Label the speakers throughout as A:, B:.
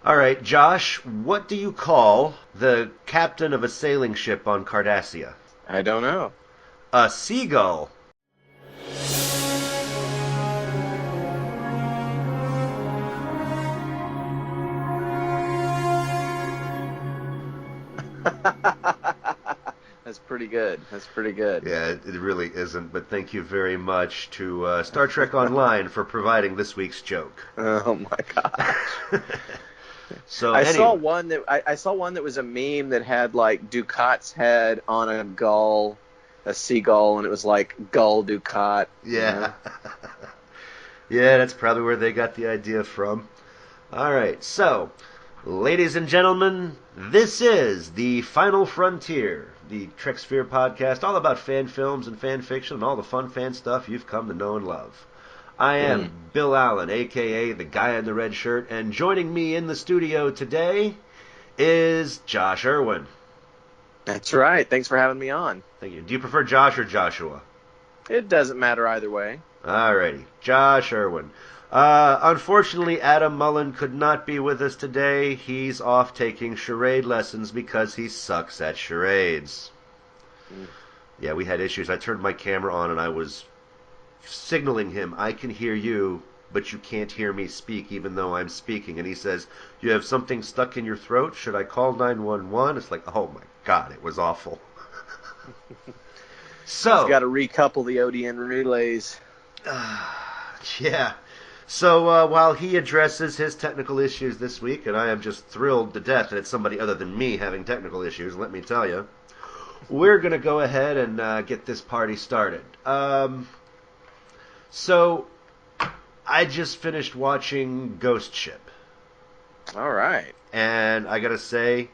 A: All right, Josh, what do you call the captain of a sailing ship on Cardassia?
B: I don't know.
A: A seagull.
B: That's pretty good. That's pretty good.
A: Yeah, it really isn't, but thank you very much to Star Trek Online for providing this week's joke.
B: Oh my gosh.
A: So
B: I saw
A: anyway,
B: one that I saw one that was a meme that had like Ducat's head on a gull, a seagull, and it was like Gull Ducat.
A: yeah. Yeah, that's probably where they got the idea from. All right, so, ladies and gentlemen, this is the Final Frontier, the Trek Sphere podcast, all about fan films and fan fiction and all the fun fan stuff you've come to know and love. I am Bill Allen, aka the guy in the red shirt, and joining me in the studio today is Josh Irwin.
B: That's right. Thanks for having me on.
A: Thank you. Do you prefer Josh or Joshua?
B: It doesn't matter either way.
A: Alrighty, Josh Irwin. Unfortunately, Adam Mullen could not be with us today. He's off taking charade lessons because he sucks at charades. Yeah, we had issues. I turned my camera on and I was signaling him, I can hear you, but you can't hear me speak even though I'm speaking. And he says, you have something stuck in your throat? Should I call 911? It's like, oh my God, it was awful. So,
B: he's got to recouple the ODN relays.
A: Yeah. So while he addresses his technical issues this week, and I am just thrilled to death that it's somebody other than me having technical issues, let me tell you, we're going to go ahead and get this party started. So I just finished watching Ghost Ship.
B: All right.
A: And I got to say,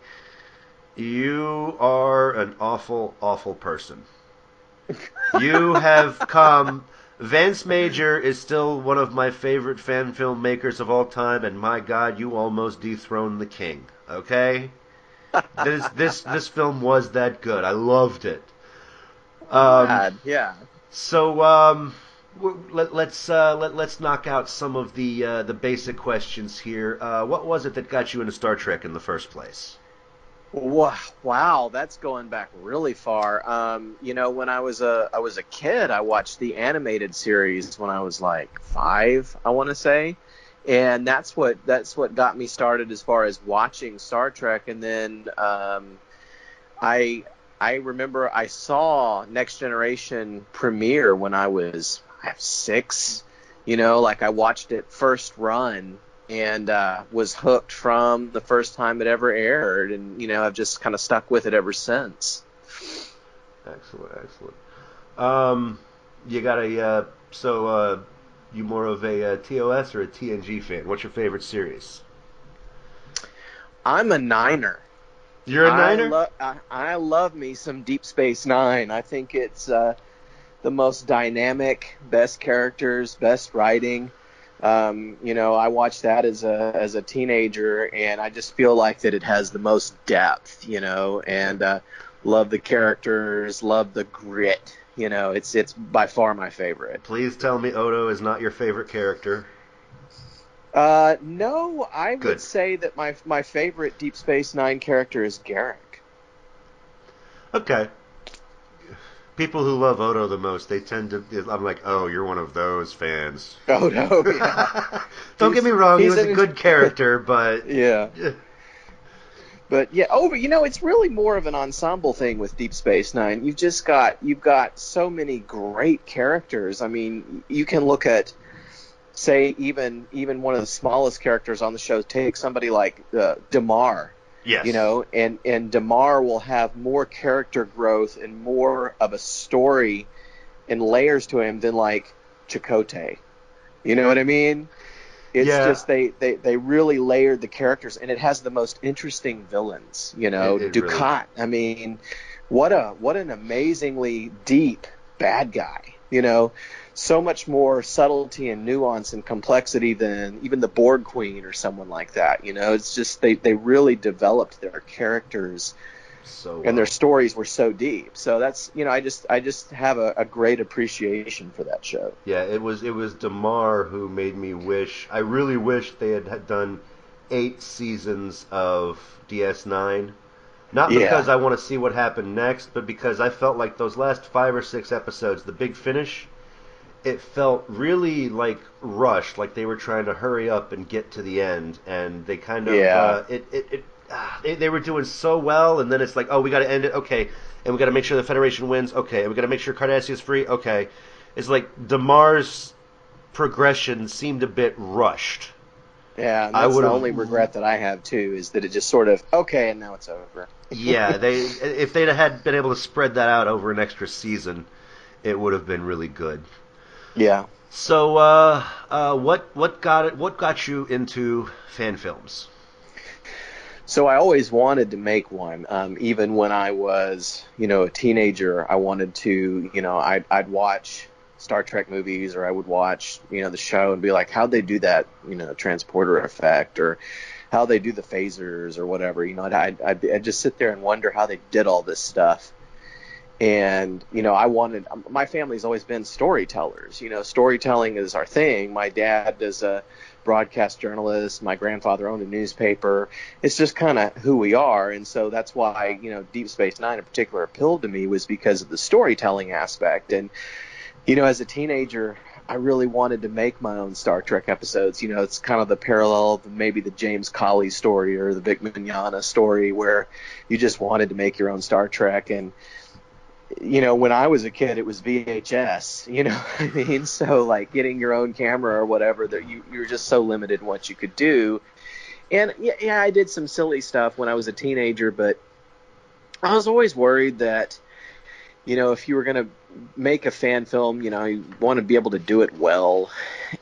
A: you are an awful, awful person. You have come... Vance Major is still one of my favorite fan filmmakers of all time, and my God, you almost dethroned the king. Okay, this film was that good. I loved it.
B: Yeah.
A: So let's knock out some of the basic questions here. What was it that got you into Star Trek in the first place?
B: Wow, that's going back really far. When I was a kid, I watched the animated series when I was like 5, I want to say, and that's what got me started as far as watching Star Trek. And then I remember I saw Next Generation premiere when I was 6. Like I watched it first run. And was hooked from the first time it ever aired, and I've just kind of stuck with it ever since.
A: Excellent. You got you more of a TOS or a TNG fan? What's your favorite series?
B: I'm a Niner.
A: You're a Niner?
B: I love me some Deep Space Nine. I think it's the most dynamic, best characters, best writing. I watched that as a teenager, and I just feel like that it has the most depth, and love the characters, love the grit. It's by far my favorite.
A: Please tell me Odo is not your favorite character.
B: No, I
A: Good.
B: would say that my favorite Deep Space Nine character is Garrick.
A: Okay. People who love Odo the most, they tend to... I'm like, oh, you're one of those fans.
B: Odo, yeah.
A: Don't get me wrong, he was a good character, but...
B: Yeah. But yeah, it's really more of an ensemble thing with Deep Space Nine. You've got so many great characters. I mean, you can look at, say, even one of the smallest characters on the show. Take somebody like Damar.
A: Yes.
B: And Damar will have more character growth and more of a story and layers to him than like Chakotay. You know what I mean? It's just they really layered the characters, and it has the most interesting villains. Ducat. Really... I mean, what an amazingly deep bad guy. So much more subtlety and nuance and complexity than even the Borg Queen or someone like that. It's just they really developed their characters, and their stories were so deep. So that's I just have a great appreciation for that show.
A: Yeah, it was Damar who made me wish. I really wish they had done 8 seasons of DS9. Not
B: Yeah.
A: because I want to see what happened next, but because I felt like those last 5 or 6 episodes, the big finish, it felt really like rushed, like they were trying to hurry up and get to the end, and they kind of
B: Yeah.
A: they were doing so well, and then it's like, oh, we got to end it, okay, and we got to make sure the Federation wins, okay, and we got to make sure Cardassia's free, okay. It's like Damar's progression seemed a bit rushed.
B: Yeah, and
A: I
B: that's
A: would
B: the
A: have,
B: only regret that I have too, is that it just sort of, okay, and now it's over.
A: yeah, they if they'd had been able to spread that out over an extra season, it would have been really good.
B: Yeah.
A: So, what got you into fan films?
B: So I always wanted to make one. Even when I was, a teenager, I wanted to, I'd watch Star Trek movies, or I would watch, the show and be like, how'd they do that, transporter effect, or how they do the phasers or whatever. I'd just sit there and wonder how they did all this stuff. And, my family's always been storytellers. Storytelling is our thing. My dad is a broadcast journalist. My grandfather owned a newspaper. It's just kind of who we are. And so that's why, Deep Space Nine in particular appealed to me, was because of the storytelling aspect. And, as a teenager, I really wanted to make my own Star Trek episodes. It's kind of the parallel of maybe the James Cawley story or the Vic Mignogna story, where you just wanted to make your own Star Trek. And, when I was a kid, it was VHS, what I mean? So, like, getting your own camera or whatever, that you're just so limited in what you could do. And, yeah, I did some silly stuff when I was a teenager, but I was always worried that, if you were going to make a fan film, you want to be able to do it well.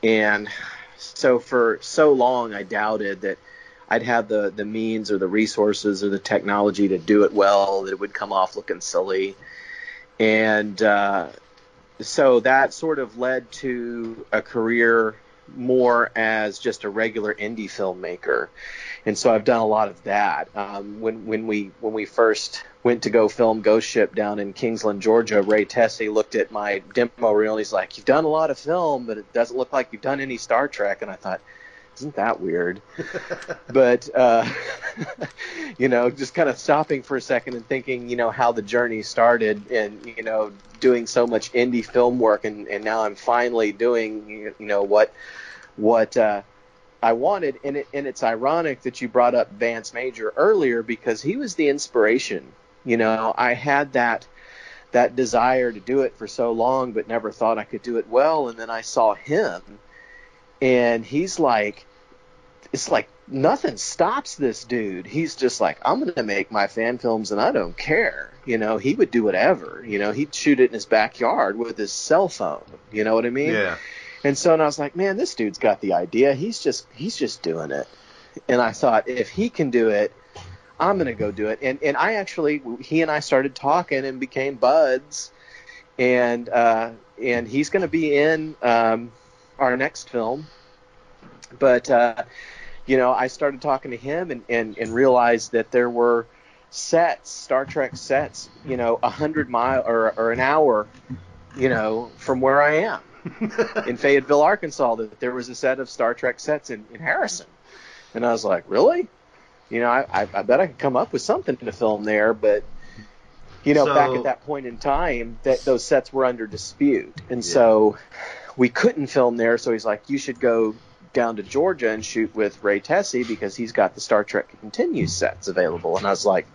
B: And so for so long, I doubted that I'd have the means or the resources or the technology to do it well, that it would come off looking silly. And so that sort of led to a career more as just a regular indie filmmaker. And so I've done a lot of that. When we first went to go film Ghost Ship down in Kingsland, Georgia, Ray Tessie looked at my demo reel and he's like, "You've done a lot of film, but it doesn't look like you've done any Star Trek." And I thought, isn't that weird? But, just kind of stopping for a second and thinking, how the journey started, and, doing so much indie film work. And now I'm finally doing, what I wanted. And it's ironic that you brought up Vance Major earlier, because he was the inspiration. I had that desire to do it for so long, but never thought I could do it well. And then I saw him. And he's like, it's like nothing stops this dude. He's just like, I'm going to make my fan films and I don't care. He would do whatever. He'd shoot it in his backyard with his cell phone. You know what I mean?
A: Yeah.
B: And so, and I was like, man, this dude's got the idea. He's just doing it. And I thought, if he can do it, I'm going to go do it. And I actually, he and I started talking and became buds. And he's going to be in our next film. But, I started talking to him and realized that there were sets, Star Trek sets, 100 miles or an hour, from where I am in Fayetteville, Arkansas, that there was a set of Star Trek sets in Harrison. And I was like, really? I bet I could come up with something to film there. But, back at that point in time, that those sets were under dispute. And so we couldn't film there. So he's like, you should go down to Georgia and shoot with Ray Tessie, because he's got the Star Trek Continues sets available. And I was like,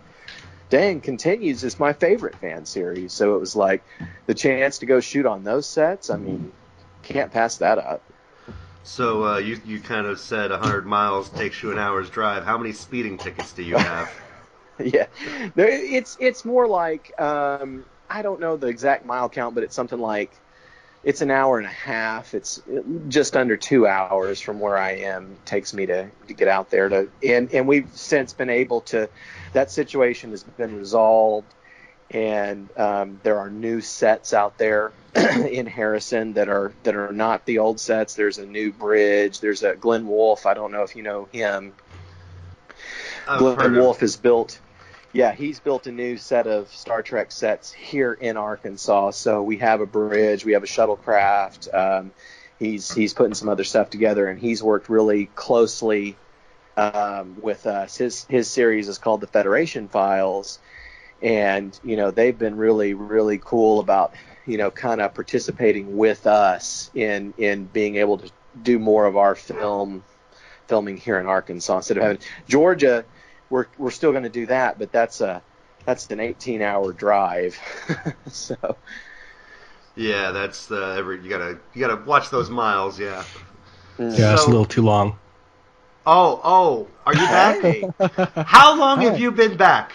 B: dang, Continues is my favorite fan series. So it was like the chance to go shoot on those sets. I mean, can't pass that up.
A: So you kind of said 100 miles takes you an hour's drive. How many speeding tickets do you have?
B: Yeah, it's more like, I don't know the exact mile count, but it's something like, it's an hour and a half. It's just under 2 hours from where I am. It takes me to get out there and we've since been able to, that situation has been resolved, and there are new sets out there in Harrison that are not the old sets. There's a new bridge. There's a Glenn Wolfe. I don't know if you know him. Glenn Wolfe has built. Yeah, he's built a new set of Star Trek sets here in Arkansas. So we have a bridge, we have a shuttlecraft. He's putting some other stuff together, and he's worked really closely with us. His series is called The Federation Files, and they've been really, really cool about kind of participating with us in being able to do more of our filming here in Arkansas instead of having Georgia. We're still going to do that, but that's an 18-hour drive. So
A: yeah, that's you gotta watch those miles. Yeah.
C: Yeah, it's a little too long.
A: Oh, are you back?
B: Hey.
A: How long
C: Hi.
A: have you been back?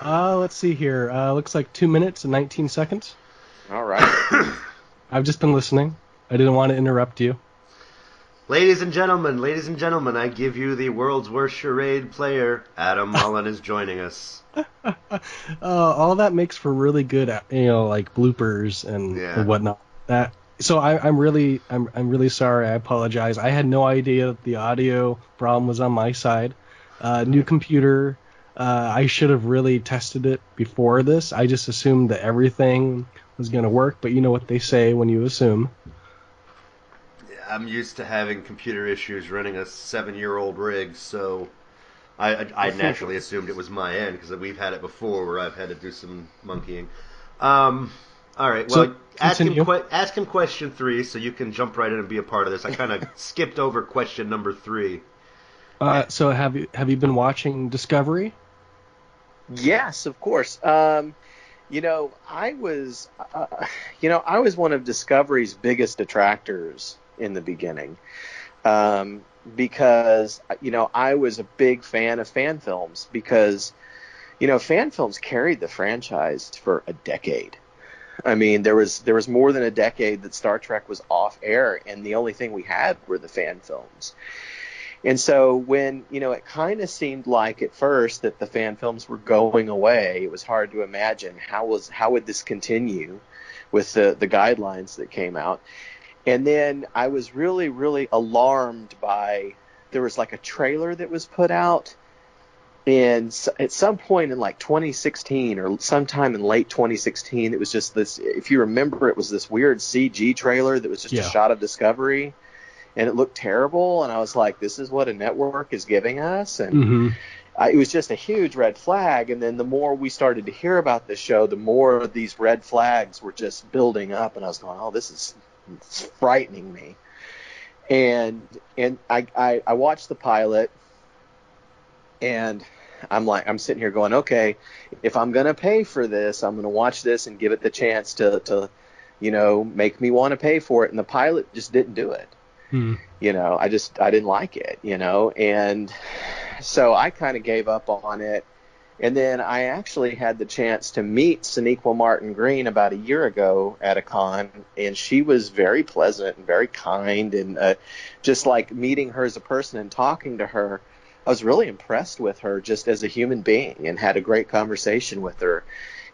C: Let's see here. Looks like 2 minutes and 19 seconds.
B: All right.
C: I've just been listening. I didn't want to interrupt you.
A: Ladies and gentlemen, I give you the world's worst charade player. Adam Mullen is joining us.
C: All that makes for really good, like bloopers and whatnot. So I'm really sorry. I apologize. I had no idea that the audio problem was on my side. New computer. I should have really tested it before this. I just assumed that everything was going to work, but you know what they say when you assume.
A: I'm used to having computer issues running a 7-year-old rig, so I naturally assumed it was my end because we've had it before where I've had to do some monkeying. All right, well,
C: So,
A: ask him question 3 so you can jump right in and be a part of this. I kind of skipped over question number 3.
C: So have you been watching Discovery?
B: Yes, of course. I was one of Discovery's biggest detractors in the beginning, because I was a big fan of fan films because fan films carried the franchise for a decade. I mean, there was more than a decade that Star Trek was off air, and the only thing we had were the fan films. And so when, it kind of seemed like at first that the fan films were going away, it was hard to imagine how would this continue with the guidelines that came out. And then I was really, really alarmed by, there was like a trailer that was put out at some point in like 2016 or sometime in late 2016. It was just this, if you remember, it was this weird CG trailer that was just a shot of Discovery. And it looked terrible, and I was like, this is what a network is giving us? And it was just a huge red flag, and then the more we started to hear about this show, the more of these red flags were just building up, and I was going, oh, it's frightening me. And I watched the pilot, and I'm sitting here going, okay, if I'm going to pay for this, I'm going to watch this and give it the chance to make me want to pay for it, and the pilot just didn't do it. I didn't like it, and so I kind of gave up on it. And then I actually had the chance to meet Sonequa Martin Green about a year ago at a con, and she was very pleasant and very kind, and just like meeting her as a person and talking to her, I was really impressed with her just as a human being and had a great conversation with her.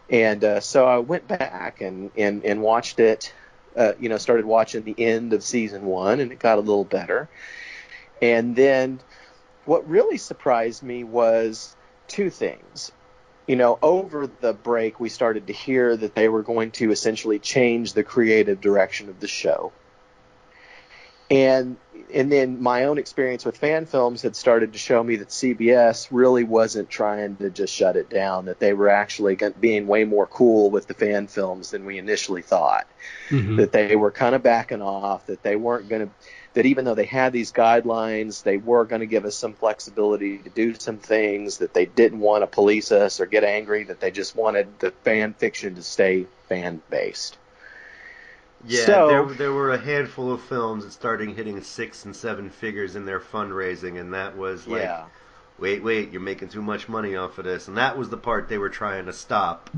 B: And so I went back and watched it. Started watching the end of season 1, and it got a little better. And then what really surprised me was 2 things. Over the break, we started to hear that they were going to essentially change the creative direction of the show. And then my own experience with fan films had started to show me that CBS really wasn't trying to just shut it down, that they were actually being way more cool with the fan films than we initially thought, that they were kind of backing off, that they weren't going to, that even though they had these guidelines, they were going to give us some flexibility to do some things, that they didn't want to police us or get angry, that they just wanted the fan fiction to stay fan-based.
A: Yeah, so, there were a handful of films that started hitting 6 and 7 figures in their fundraising, and that was like, wait, you're making too much money off of this, and that was the part they were trying to stop.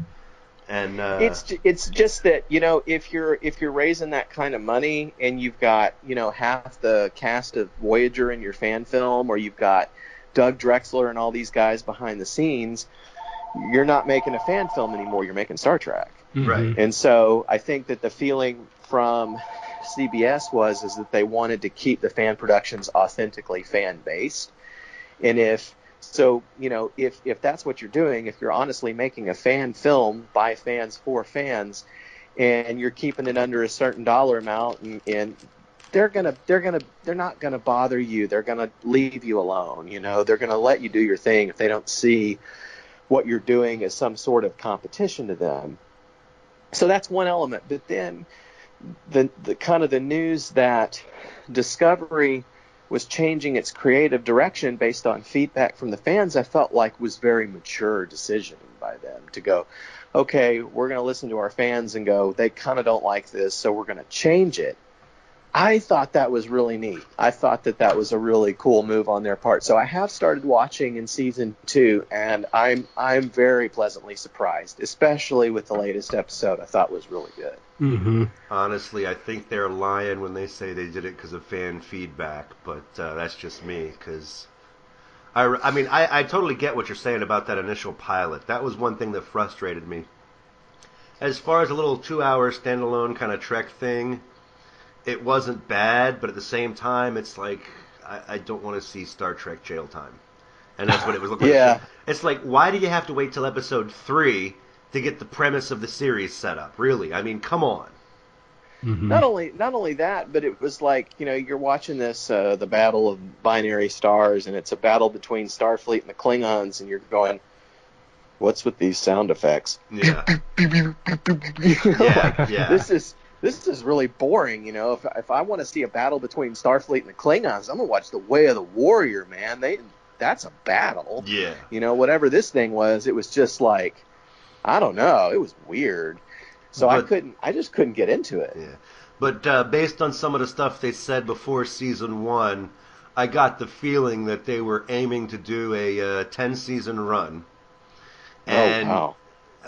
A: And
B: it's just that if you're raising that kind of money and you've got half the cast of Voyager in your fan film, or you've got Doug Drexler and all these guys behind the scenes, you're not making a fan film anymore. You're making Star Trek.
A: Right.
B: And so I think that the feeling from CBS is that they wanted to keep the fan productions authentically fan-based. And if that's what you're doing, if you're honestly making a fan film by fans for fans, and you're keeping it under a certain dollar amount, and they're not gonna bother you. They're gonna leave you alone. They're gonna let you do your thing if they don't see what you're doing as some sort of competition to them. So that's one element. But then the kind of the news that Discovery was changing its creative direction based on feedback from the fans, I felt like was very mature decision by them to go, okay, we're going to listen to our fans and go, they kind of don't like this, so we're going to change it. I thought that was really neat. I thought that was a really cool move on their part. So I have started watching in season 2, and I'm very pleasantly surprised, especially with the latest episode. I thought was really good.
C: Mm-hmm.
A: Honestly, I think they're lying when they say they did it because of fan feedback, but that's just me. Because I totally get what you're saying about that initial pilot. That was one thing that frustrated me. As far as a little 2-hour standalone kind of Trek thing, it wasn't bad, but at the same time, it's like, I don't want to see Star Trek jail time. And that's what it was looking like.
B: Yeah.
A: It's like, why do you have to wait till episode 3 to get the premise of the series set up? Really? I mean, come on.
C: Mm-hmm.
B: Not only that, but it was like, you're watching this, the Battle of Binary Stars, and it's a battle between Starfleet and the Klingons, and you're going, what's with these sound effects?
A: Yeah.
B: Yeah. This is really boring, If I want to see a battle between Starfleet and the Klingons, I'm gonna watch The Way of the Warrior, man. That's a battle.
A: Yeah.
B: Whatever this thing was, it was just like, I don't know, it was weird. So I just couldn't get into it.
A: Yeah. But based on some of the stuff they said before season 1, I got the feeling that they were aiming to do a 10-season run. And,
B: wow.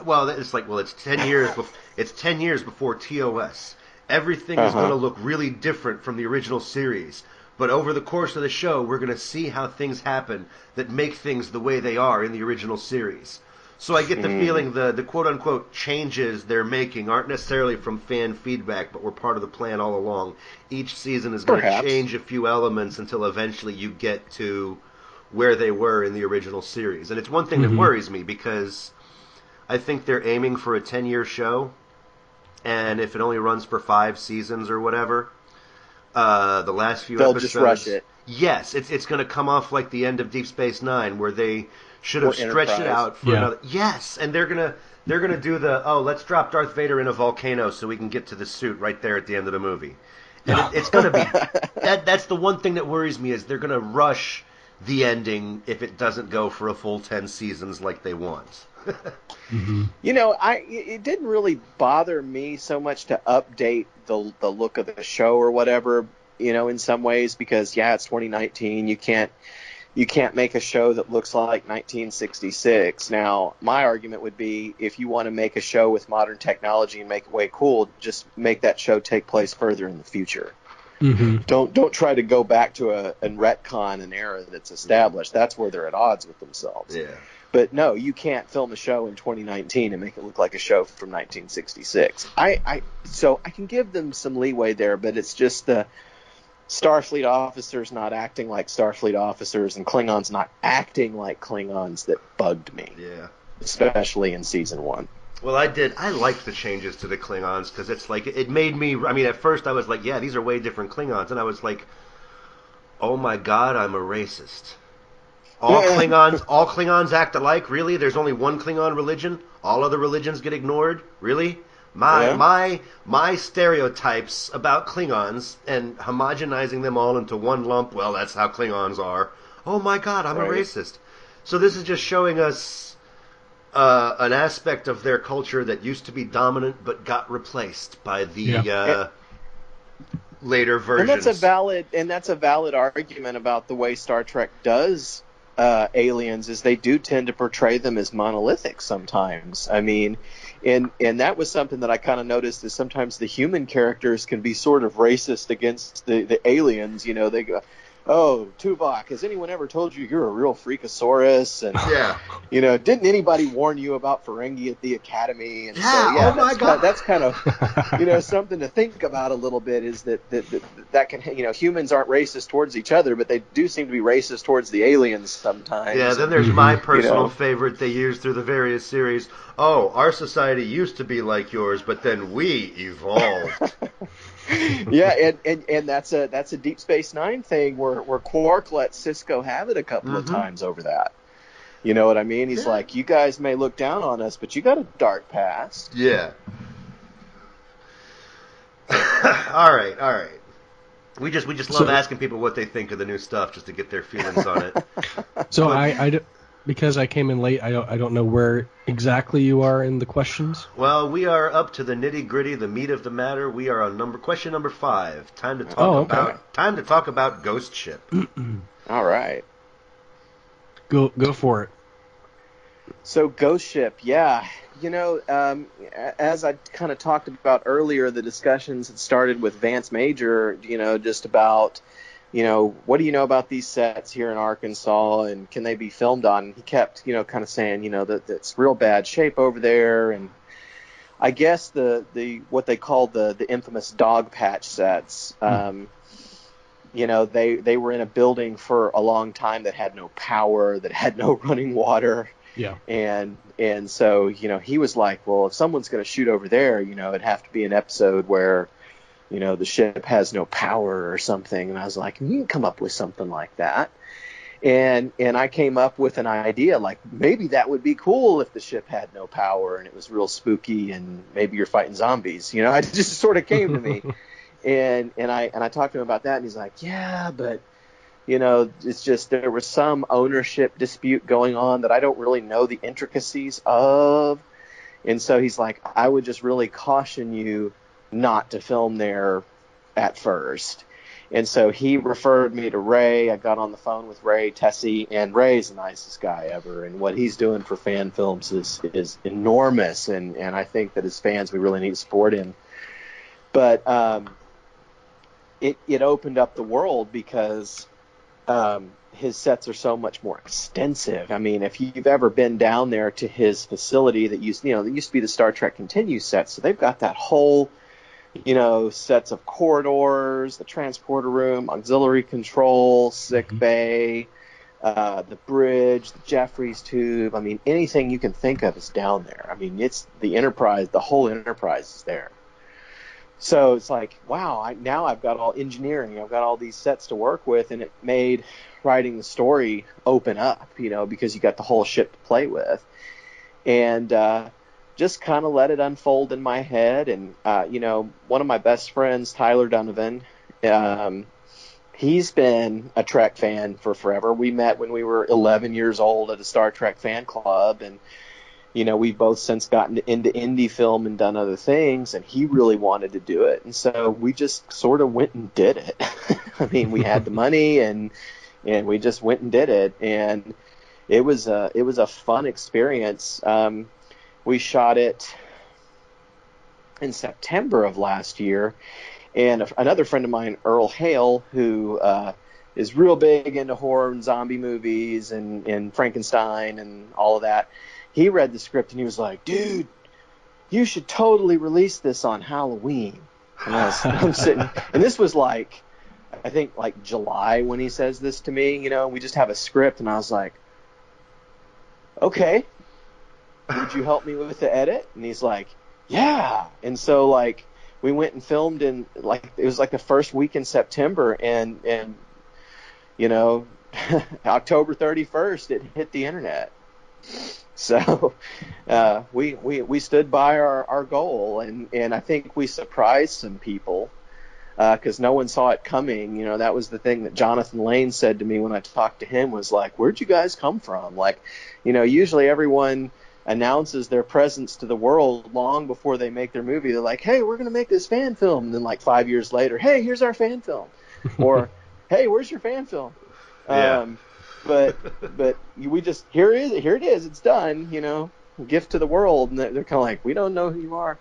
A: Well, it's 10 years. It's 10 years before TOS. Everything is going to look really different from the original series. But over the course of the show, we're going to see how things happen that make things the way they are in the original series. So I get the feeling the quote-unquote changes they're making aren't necessarily from fan feedback, but were part of the plan all along. Each season is going to change a few elements until eventually you get to where they were in the original series. And it's one thing that worries me, because I think they're aiming for a 10-year show, and if it only runs for 5 seasons or whatever, the last few
B: they'll
A: episodes...
B: just rush it.
A: Yes, it's going to come off like the end of Deep Space Nine, where they should have stretched it out for another... Yes, and they're gonna do let's drop Darth Vader in a volcano so we can get to the suit right there at the end of the movie. And it's going to be... That's the one thing that worries me, is they're going to rush the ending if it doesn't go for a full 10 seasons like they want.
B: It didn't really bother me so much to update the look of the show or whatever, in some ways, because it's 2019. You can't make a show that looks like 1966. Now, my argument would be, if you want to make a show with modern technology and make it way cool, just make that show take place further in the future. Don't try to go back to and retcon an era that's established. That's where they're at odds with themselves.
A: Yeah.
B: But no, you can't film a show in 2019 and make it look like a show from 1966. So I can give them some leeway there, but it's just the Starfleet officers not acting like Starfleet officers and Klingons not acting like Klingons that bugged me.
A: Yeah.
B: Especially in season 1.
A: Well, I liked the changes to the Klingons, because it's like, it made me, at first I was like, yeah, these are way different Klingons, and I was like, oh my god, I'm a racist. All Klingons act alike? Really? There's only one Klingon religion? All other religions get ignored? Really? My stereotypes about Klingons and homogenizing them all into one lump, well, that's how Klingons are. Oh my god, I'm a racist. So this is just showing us an aspect of their culture that used to be dominant but got replaced by the later versions.
B: And that's a valid argument about the way Star Trek does aliens, is they do tend to portray them as monolithic sometimes. And that was something that I kind of noticed, is sometimes the human characters can be sort of racist against the aliens. They go, oh, Tuvok, has anyone ever told you you're a real freakosaurus? And didn't anybody warn you about Ferengi at the Academy? And
A: oh my god,
B: that's kind of something to think about a little bit, is that can, humans aren't racist towards each other, but they do seem to be racist towards the aliens sometimes.
A: Yeah, then there's my personal favorite they use through the various series. Oh, our society used to be like yours, but then we evolved.
B: Yeah, and that's a Deep Space Nine thing where Quark lets Cisco have it a couple of times over that. You know what I mean? He's like, you guys may look down on us, but you got a dark past.
A: Yeah. All right. We just love asking people what they think of the new stuff just to get their feelings on it.
C: So because I came in late, I don't know where exactly you are in the questions.
A: Well, we are up to the nitty gritty, the meat of the matter. We are on question number 5. Time to talk about Ghost Ship.
B: All right.
C: Go for it.
B: So Ghost Ship, yeah. As I kind of talked about earlier, the discussions had started with Vance Major, just about, what do you know about these sets here in Arkansas and can they be filmed on? And he kept, kind of saying, that it's real bad shape over there. And I guess the what they called the infamous dog patch sets, they were in a building for a long time that had no power, that had no running water.
C: Yeah.
B: And so, he was like, well, if someone's going to shoot over there, it'd have to be an episode where, the ship has no power or something. And I was like, you can come up with something like that. And I came up with an idea, like maybe that would be cool if the ship had no power and it was real spooky and maybe you're fighting zombies. It just sort of came to me. and I talked to him about that and he's like, yeah, but it's just there was some ownership dispute going on that I don't really know the intricacies of. And so he's like, I would just really caution you not to film there at first. And so he referred me to Ray. I got on the phone with Ray Tessie, and Ray's the nicest guy ever. And what he's doing for fan films is enormous. And I think that as fans, we really need to support him. But it opened up the world because his sets are so much more extensive. I mean, if you've ever been down there to his facility that used to be the Star Trek Continue set, so they've got that whole, sets of corridors, the transporter room, auxiliary control, sick bay, the bridge, the Jeffries tube. I mean, anything you can think of is down there. I mean, it's the Enterprise, the whole Enterprise is there. So it's like, wow, now I've got all engineering. I've got all these sets to work with, and it made writing the story open up, because you got the whole ship to play with. And just kind of let it unfold in my head. And, one of my best friends, Tyler Donovan, he's been a Trek fan for forever. We met when we were 11 years old at a Star Trek fan club, and we've both since gotten into indie film and done other things, and he really wanted to do it. And so we just sort of went and did it. I mean, we had the money and we just went and did it. And it was a fun experience. We shot it in September of last year. And another friend of mine, Earl Hale, who is real big into horror and zombie movies and Frankenstein and all of that, he read the script and he was like, dude, you should totally release this on Halloween. And I'm sitting, and this was I think July when he says this to me, we just have a script. And I was like, okay, would you help me with the edit? And he's like, yeah. And so we went and filmed in it was the first week in September, and October 31st, it hit the internet. So we stood by our goal, and I think we surprised some people because no one saw it coming. That was the thing that Jonathan Lane said to me when I talked to him, was like, where'd you guys come from? Usually everyone announces their presence to the world long before they make their movie. They're like, hey, we're going to make this fan film. And then 5 years later, hey, here's our fan film. Or, hey, where's your fan film?
A: Yeah.
B: But we just here it is, it's done, gift to the world, and they're kind of like, we don't know who you are.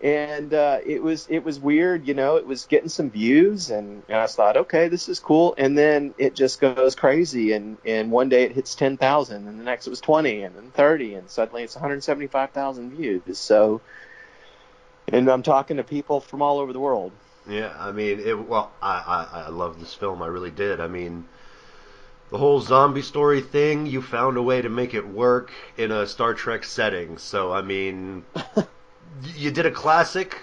B: And it was weird, it was getting some views, and I thought, okay, this is cool. And then it just goes crazy, and one day it hits 10,000, and the next it was 20, and then 30, and suddenly it's 175,000 views. So, and I'm talking to people from all over the world.
A: Yeah, I mean, I love this film. I really did. I mean, the whole zombie story thing, you found a way to make it work in a Star Trek setting. So, I mean, you did a classic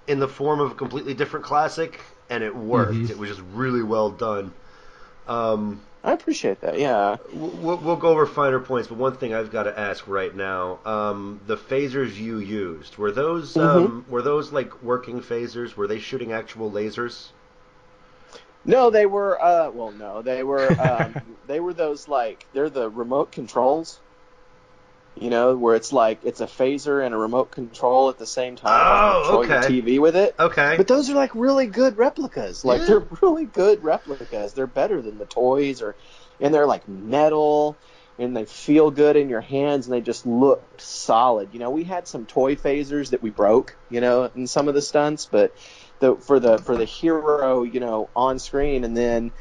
A: in the form of a completely different classic, and it worked.
C: Mm-hmm.
A: It was just really well done.
B: I appreciate that. Yeah.
A: We'll go over finer points, but one thing I've got to ask right now: the phasers you used, were those like working phasers? Were they shooting actual lasers?
B: No, they were. Well, no, they were. They were those like they're the remote controls. You know, where it's like it's a phaser and a remote control at the same time.
A: Oh,
B: Control your TV with it.
A: Okay.
B: But those are like really good replicas. Like
A: Yeah.
B: they're really good replicas. They're better than the toys, and they're like metal, and they feel good in your hands, and they just look solid. You know, we had some toy phasers that we broke, you know, in some of the stunts, but for the hero, you know, on screen, and then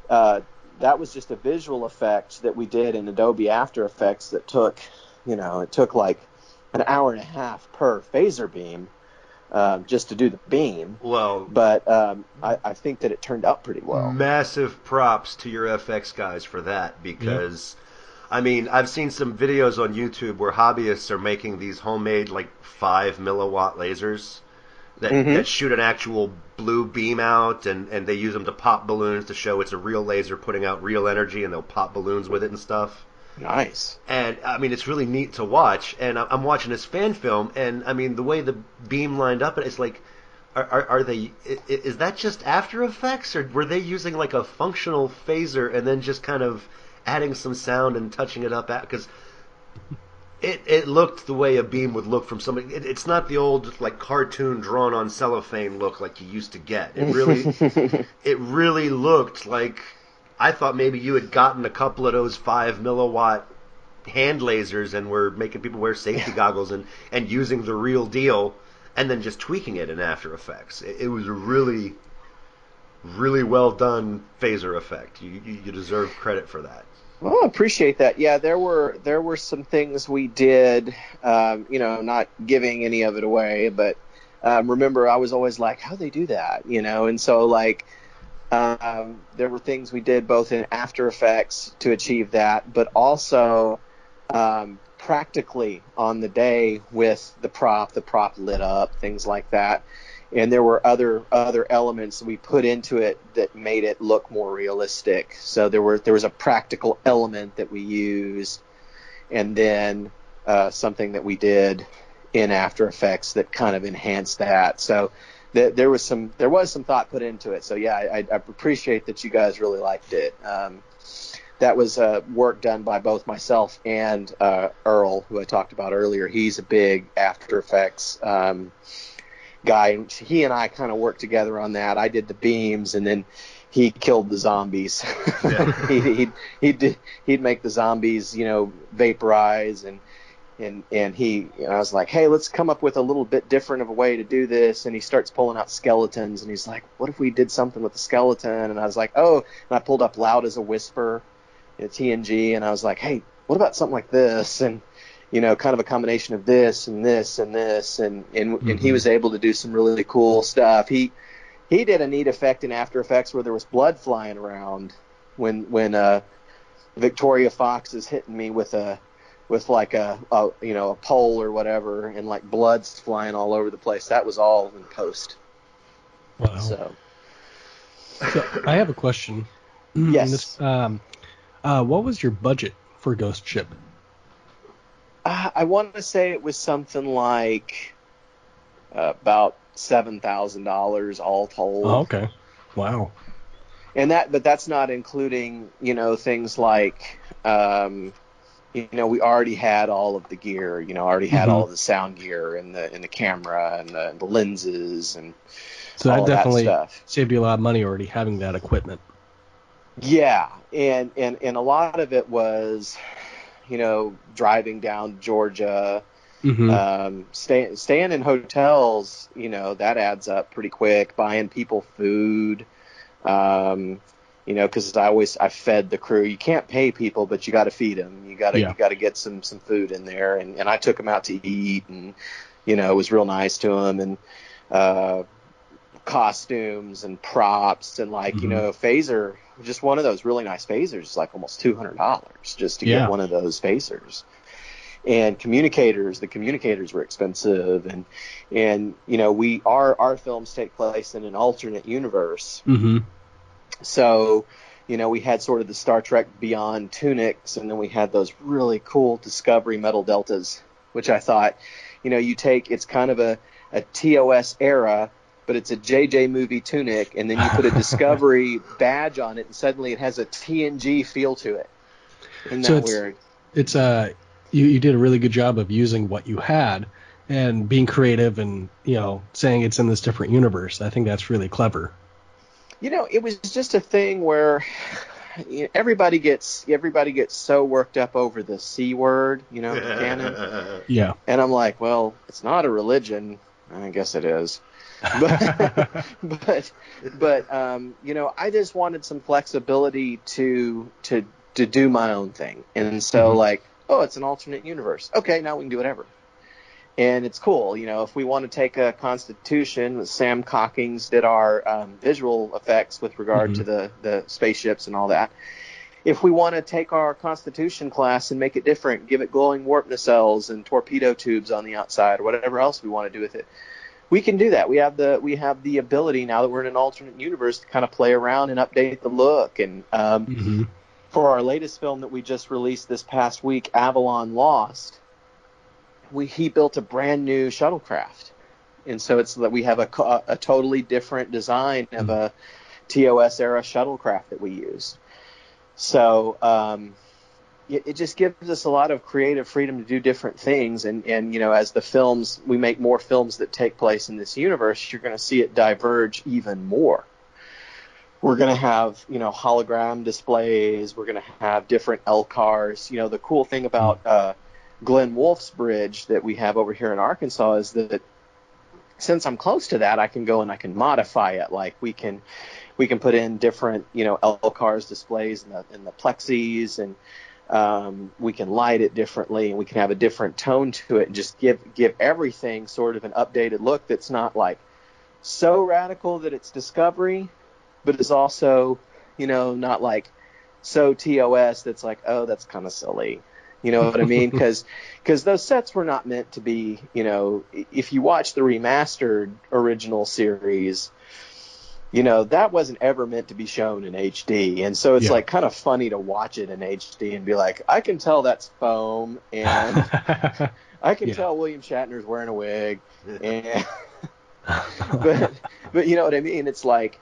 B: that was just a visual effect that we did in Adobe After Effects that took. You know, it took like an hour and a half per phaser beam just to do the beam.
A: Well,
B: but I think that it turned out pretty well.
A: Massive props to your FX guys for that, because, I mean, I've seen some videos on YouTube where hobbyists are making these homemade, like, 5 milliwatt lasers that shoot an actual blue beam out, and they use them to pop balloons to show it's a real laser putting out real energy, and they'll pop balloons with it and stuff.
B: Nice.
A: And, I mean, it's really neat to watch. And I'm watching this fan film, and, I mean, the way the beam lined up, it's like, are they... Is that just After Effects, or were they using, like, a functional phaser and then just kind of adding some sound and touching it up? Because it looked the way a beam would look from somebody... It's not the old, like, cartoon drawn-on cellophane look like you used to get. It really looked like... I thought maybe you had gotten a couple of those 5 milliwatt hand lasers and were making people wear safety goggles and using the real deal and then just tweaking it in After Effects. It was a really, really well done phaser effect. You deserve credit for that.
B: Well, I appreciate that. Yeah, there were some things we did, you know, not giving any of it away, but remember I was always like, how'd they do that? You know, and so like, there were things we did both in After Effects to achieve that, but also practically on the day with the prop lit up, things like that. And there were other elements we put into it that made it look more realistic. So there was a practical element that we used, and then something that we did in After Effects that kind of enhanced that. So there was some thought put into it. So yeah, I appreciate that you guys really liked it. That was work done by both myself and Earl, who I talked about earlier. He's a big After Effects guy. He and I kind of worked together on that. I did the beams, and then he killed the zombies. Yeah. he'd make the zombies, you know, vaporize, and he, you know, I was like, hey, let's come up with a little bit different of a way to do this. And he starts pulling out skeletons, and he's like, what if we did something with the skeleton? And I was like, oh, and I pulled up Loud as a Whisper, TNG, and I was like, hey, what about something like this? And, you know, kind of a combination of this and this and this, and he was able to do some really cool stuff. He did a neat effect in After Effects where there was blood flying around when Victoria Fox is hitting me with like a you know, a pole or whatever, and like blood's flying all over the place. That was all in post.
C: Wow.
B: So
C: I have a question.
B: Yes.
C: What was your budget for Ghost Ship?
B: I want to say it was something like about $7,000 all told.
C: Oh, okay. Wow.
B: But that's not including, you know, things like, you know, we already had all of the gear, you know, already had all of the sound gear and the camera and the lenses and
C: so
B: all
C: that definitely
B: that stuff.
C: Saved you a lot of money already having that equipment.
B: Yeah, and a lot of it was, you know, driving down to Georgia, staying in hotels, you know, that adds up pretty quick. Buying people food, you know, because I fed the crew. You can't pay people, but you got to feed them. You got to get some food in there, and I took them out to eat, and you know, it was real nice to them, and costumes and props, and like you know, phaser, just one of those really nice phasers, like almost $200 just to get one of those phasers. and the communicators were expensive, and our films take place in an alternate universe.
C: Mm-hmm.
B: So, we had sort of the Star Trek Beyond tunics, and then we had those really cool Discovery metal deltas, which I thought, it's kind of a TOS era, but it's a JJ movie tunic, and then you put a Discovery badge on it, and suddenly it has a TNG feel to it. Isn't that weird?
C: It's you did a really good job of using what you had and being creative and, saying it's in this different universe. I think that's really clever.
B: It was just a thing where everybody gets so worked up over the C word, canon.
C: Yeah.
B: And I'm like, well, it's not a religion. I guess it is. But I just wanted some flexibility to do my own thing. And so it's an alternate universe. Okay, now we can do whatever. And it's cool, if we want to take a Constitution, Sam Cockings did our visual effects with regard to the spaceships and all that. If we want to take our Constitution class and make it different, give it glowing warp nacelles and torpedo tubes on the outside, or whatever else we want to do with it, we can do that. We have the ability, now that we're in an alternate universe, to kind of play around and update the look. And for our latest film that we just released this past week, Avalon Lost, he built a brand new shuttlecraft, and so it's that we have a totally different design of a TOS era shuttlecraft that we use. So it just gives us a lot of creative freedom to do different things, and as we make more films that take place in this universe, you're going to see it diverge even more. We're going to have hologram displays. We're going to have different L cars. The cool thing about Glenn Wolf's bridge that we have over here in Arkansas is that since I'm close to that, I can go and I can modify it. Like we can put in different L-cars displays in the plexis, and we can light it differently, and we can have a different tone to it, and just give everything sort of an updated look that's not like so radical that it's Discovery, but is also not like so TOS that's like, oh, that's kind of silly. You know what I mean? Because those sets were not meant to be, if you watch the remastered original series, that wasn't ever meant to be shown in HD. And so it's like kind of funny to watch it in HD and be like, I can tell that's foam, and I can tell William Shatner's wearing a wig. And but you know what I mean? It's like,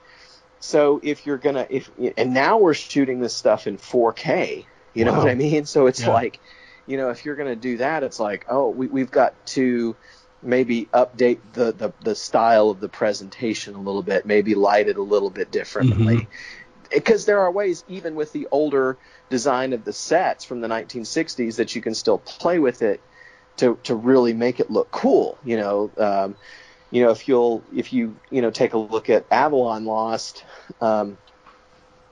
B: so if you're going to, and now we're shooting this stuff in 4K. You know what I mean? So it's like, if you're going to do that, it's like, oh, we've got to maybe update the style of the presentation a little bit, maybe light it a little bit differently. Because there are ways, even with the older design of the sets from the 1960s, that you can still play with it to really make it look cool. If you take a look at Avalon Lost,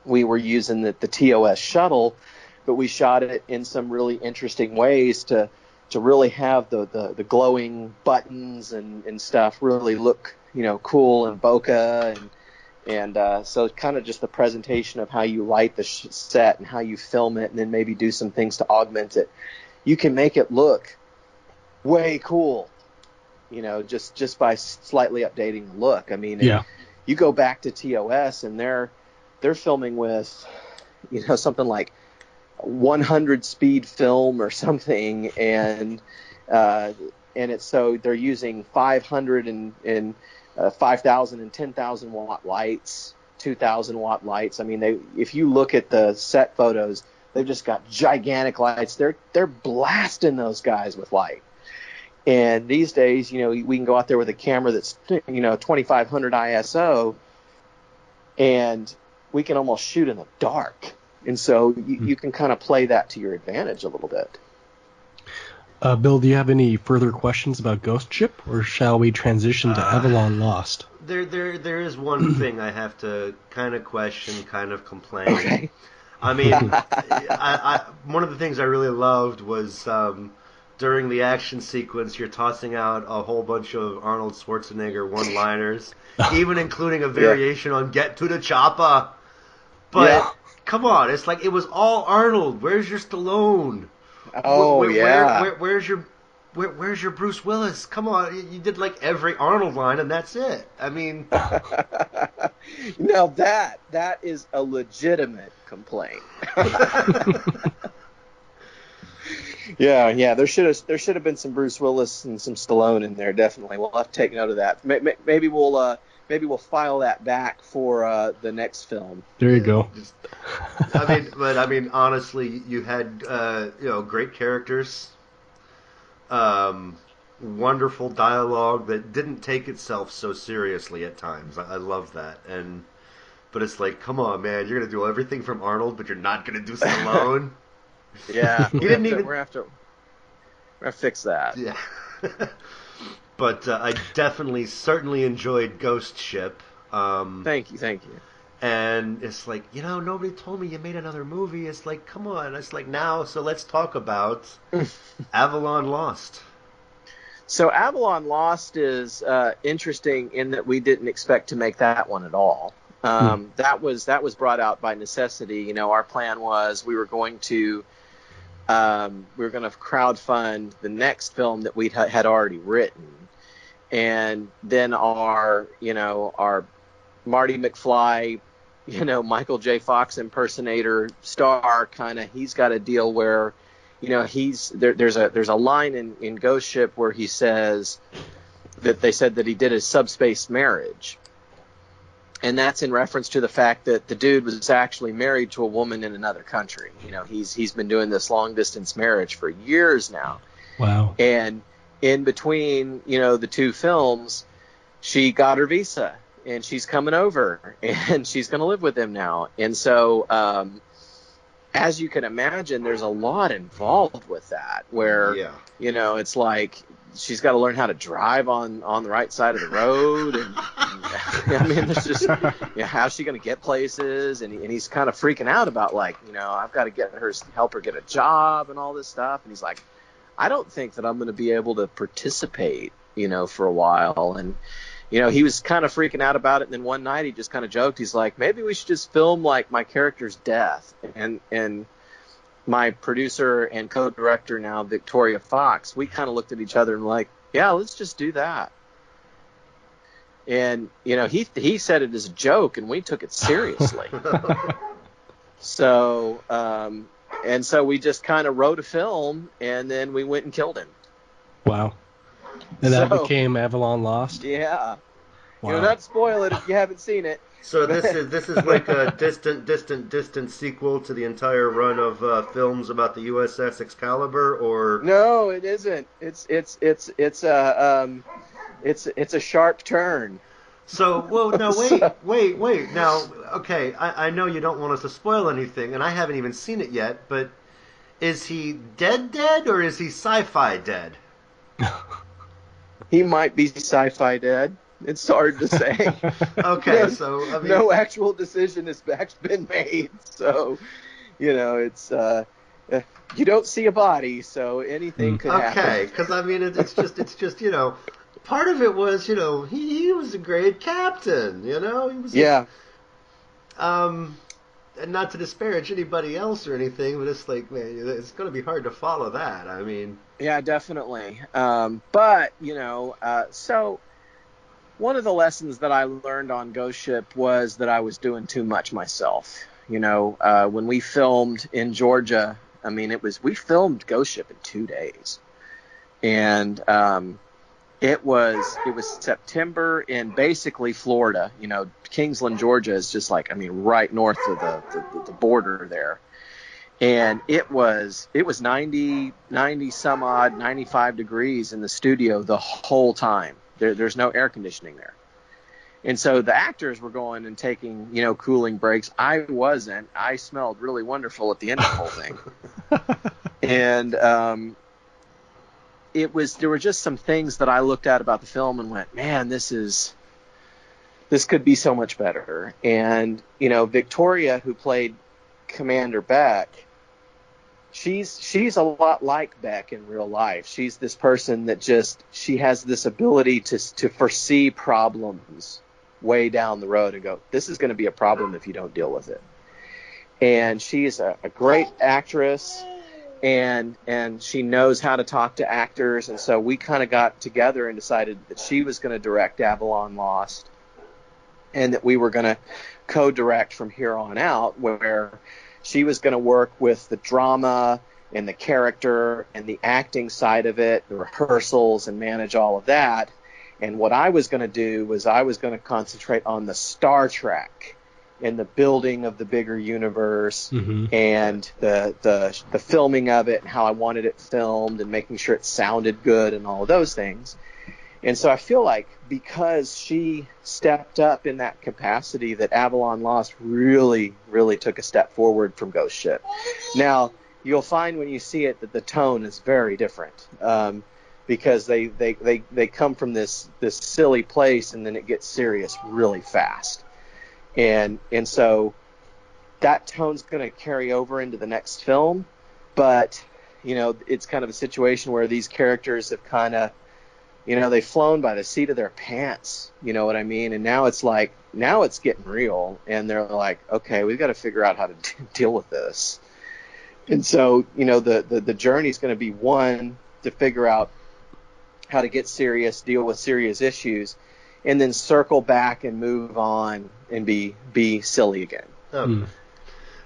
B: we were using the TOS shuttle, but we shot it in some really interesting ways to really have the glowing buttons and stuff really look cool and bokeh, and so kind of just the presentation of how you light the set and how you film it, and then maybe do some things to augment it. You can make it look way cool, just by slightly updating the look. I mean, you go back to TOS and they're filming with something like 100 speed film or something, and it's so they're using 500 and 5,000 and 10,000 watt lights, 2,000 watt lights. I mean, if you look at the set photos, they've just got gigantic lights. They're blasting those guys with light. And these days, we can go out there with a camera that's 2500 ISO, and we can almost shoot in the dark. And so you can kind of play that to your advantage a little bit.
C: Bill, do you have any further questions about Ghost Ship, or shall we transition to Avalon Lost?
A: There is one thing I have to kind of question, kind of complain.
B: Okay.
A: I mean, I one of the things I really loved was during the action sequence, you're tossing out a whole bunch of Arnold Schwarzenegger one-liners, even including a variation on "Get to the chopper." But come on, it's like it was all Arnold. Where's your Stallone?
B: Oh yeah.
A: Where's your Bruce Willis? Come on, you did like every Arnold line, and that's it. I mean,
B: Now that is a legitimate complaint. Yeah. There should have been some Bruce Willis and some Stallone in there. Definitely, we'll have to take note of that. Maybe we'll file that back for the next film.
C: There you go.
A: I mean, honestly, you had great characters, wonderful dialogue that didn't take itself so seriously at times. I love that, but it's like, come on, man, you're gonna do everything from Arnold, but you're not gonna do Stallone.
B: Yeah,
A: he didn't even.
B: We're gonna fix that.
A: Yeah. But I certainly enjoyed Ghost Ship.
B: Thank you.
A: And it's like, nobody told me you made another movie. It's like, come on. It's like, now, so let's talk about Avalon Lost.
B: So Avalon Lost is interesting in that we didn't expect to make that one at all. That was brought out by necessity. Our plan was we were going to crowdfund the next film that we had already written, and then our Marty McFly, Michael J. Fox impersonator star, he's got a deal where, there's a line in Ghost Ship where he says that they said that he did a subspace marriage. And that's in reference to the fact that the dude was actually married to a woman in another country. He's been doing this long distance marriage for years now.
C: Wow.
B: And in between, the two films, she got her visa and she's coming over and she's going to live with him now. And so, as you can imagine, there's a lot involved with that where, it's like she's got to learn how to drive on the right side of the road. And I mean, there's just, how's she going to get places? And he's kind of freaking out about I've got to help her get a job and all this stuff. And he's like, I don't think that I'm going to be able to participate, for a while. And, he was kind of freaking out about it. And then one night he just kind of joked. He's like, maybe we should just film like my character's death. And my producer and co-director now, Victoria Fox, we kind of looked at each other and like, yeah, let's just do that. And, he said it as a joke and we took it seriously. So we just kind of wrote a film and then we went and killed him.
C: Wow. And that became Avalon Lost?
B: Yeah.
C: Wow.
B: Not spoil it if you haven't seen it.
A: So this is like a distant sequel to the entire run of films about the USS Excalibur, or
B: no, it isn't. It's a sharp turn.
A: So, well, now wait. Now, okay, I know you don't want us to spoil anything, and I haven't even seen it yet. But is he dead, or is he sci-fi dead?
B: He might be sci-fi dead. It's hard to say.
A: Okay, so I mean,
B: no actual decision has been made. So, it's you don't see a body, so anything could happen.
A: Okay, because I mean, it's just part of it was he was a great captain. He was and not to disparage anybody else or anything, but it's like, man, it's going to be hard to follow that. I mean,
B: yeah, definitely. But so. One of the lessons that I learned on Ghost Ship was that I was doing too much myself. When we filmed in Georgia, I mean, we filmed Ghost Ship in 2 days. And it was September in basically Florida. Kingsland, Georgia is just right north of the border there. And it was 90 some odd, 95 degrees in the studio the whole time. There's no air conditioning there. And so the actors were going and taking, cooling breaks. I wasn't. I smelled really wonderful at the end of the whole thing. And there were just some things that I looked at about the film and went, man, this could be so much better. And, Victoria, who played Commander Beck, she's a lot like Beck in real life. She's this person that she has this ability to foresee problems way down the road and go, this is going to be a problem if you don't deal with it. And she's a great actress, and she knows how to talk to actors, and so we kind of got together and decided that she was going to direct Avalon Lost, and that we were going to co-direct from here on out, where she was going to work with the drama and the character and the acting side of it, the rehearsals, and manage all of that. And what I was going to do was I was going to concentrate on the Star Trek and the building of the bigger universe, and the filming of it and how I wanted it filmed and making sure it sounded good and all of those things. And so I feel like because she stepped up in that capacity, that Avalon Lost really, really took a step forward from Ghost Ship. Now, you'll find when you see it that the tone is very different, because they come from this silly place, and then it gets serious really fast. And so that tone's going to carry over into the next film, but it's kind of a situation where these characters have kind of, they've flown by the seat of their pants, you know what I mean? And now it's getting real, and they're like, okay, we've got to figure out how to deal with this. And so, the journey is going to be, one, to figure out how to get serious, deal with serious issues, and then circle back and move on and be silly again.
A: Okay.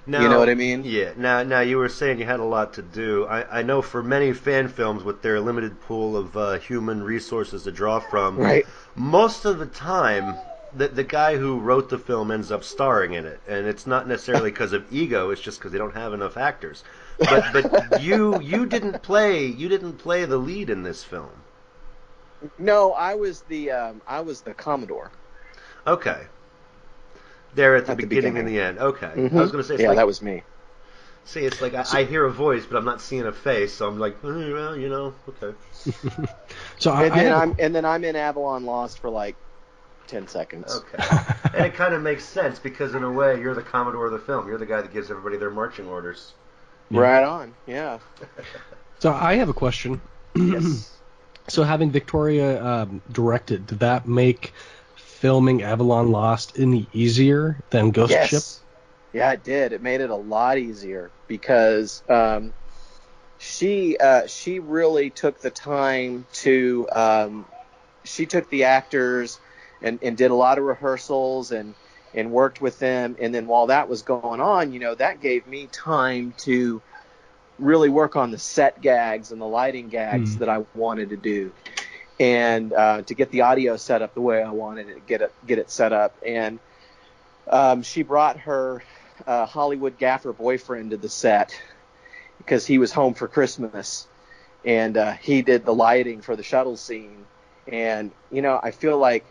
A: Now,
B: you know what I mean?
A: Yeah. Now you were saying you had a lot to do. I know for many fan films with their limited pool of human resources to draw from,
B: right,
A: most of the time the guy who wrote the film ends up starring in it, and it's not necessarily because of ego. It's just because they don't have enough actors. But you didn't play the lead in this film.
B: No, I was the Commodore.
A: Okay. There at the beginning and the end. Okay.
B: Mm-hmm.
A: I was going to say,
B: that was me.
A: See, it's like I hear a voice, but I'm not seeing a face, so I'm like, well, okay.
B: And then I'm in Avalon Lost for like 10 seconds.
A: Okay. And it kind of makes sense, because in a way, you're the Commodore of the film. You're the guy that gives everybody their marching orders.
C: Yeah.
B: Right on. Yeah.
C: So I have a question.
B: Yes.
C: So having Victoria directed, did that make filming Avalon Lost any easier than Ghost Ship?
B: Yeah, it did. It made it a lot easier, because she really took the time to she took the actors and did a lot of rehearsals and worked with them. And then while that was going on, that gave me time to really work on the set gags and the lighting gags that I wanted to do, and to get the audio set up the way I wanted it, get it set up. And she brought her Hollywood gaffer boyfriend to the set because he was home for Christmas, and he did the lighting for the shuttle scene. And I feel like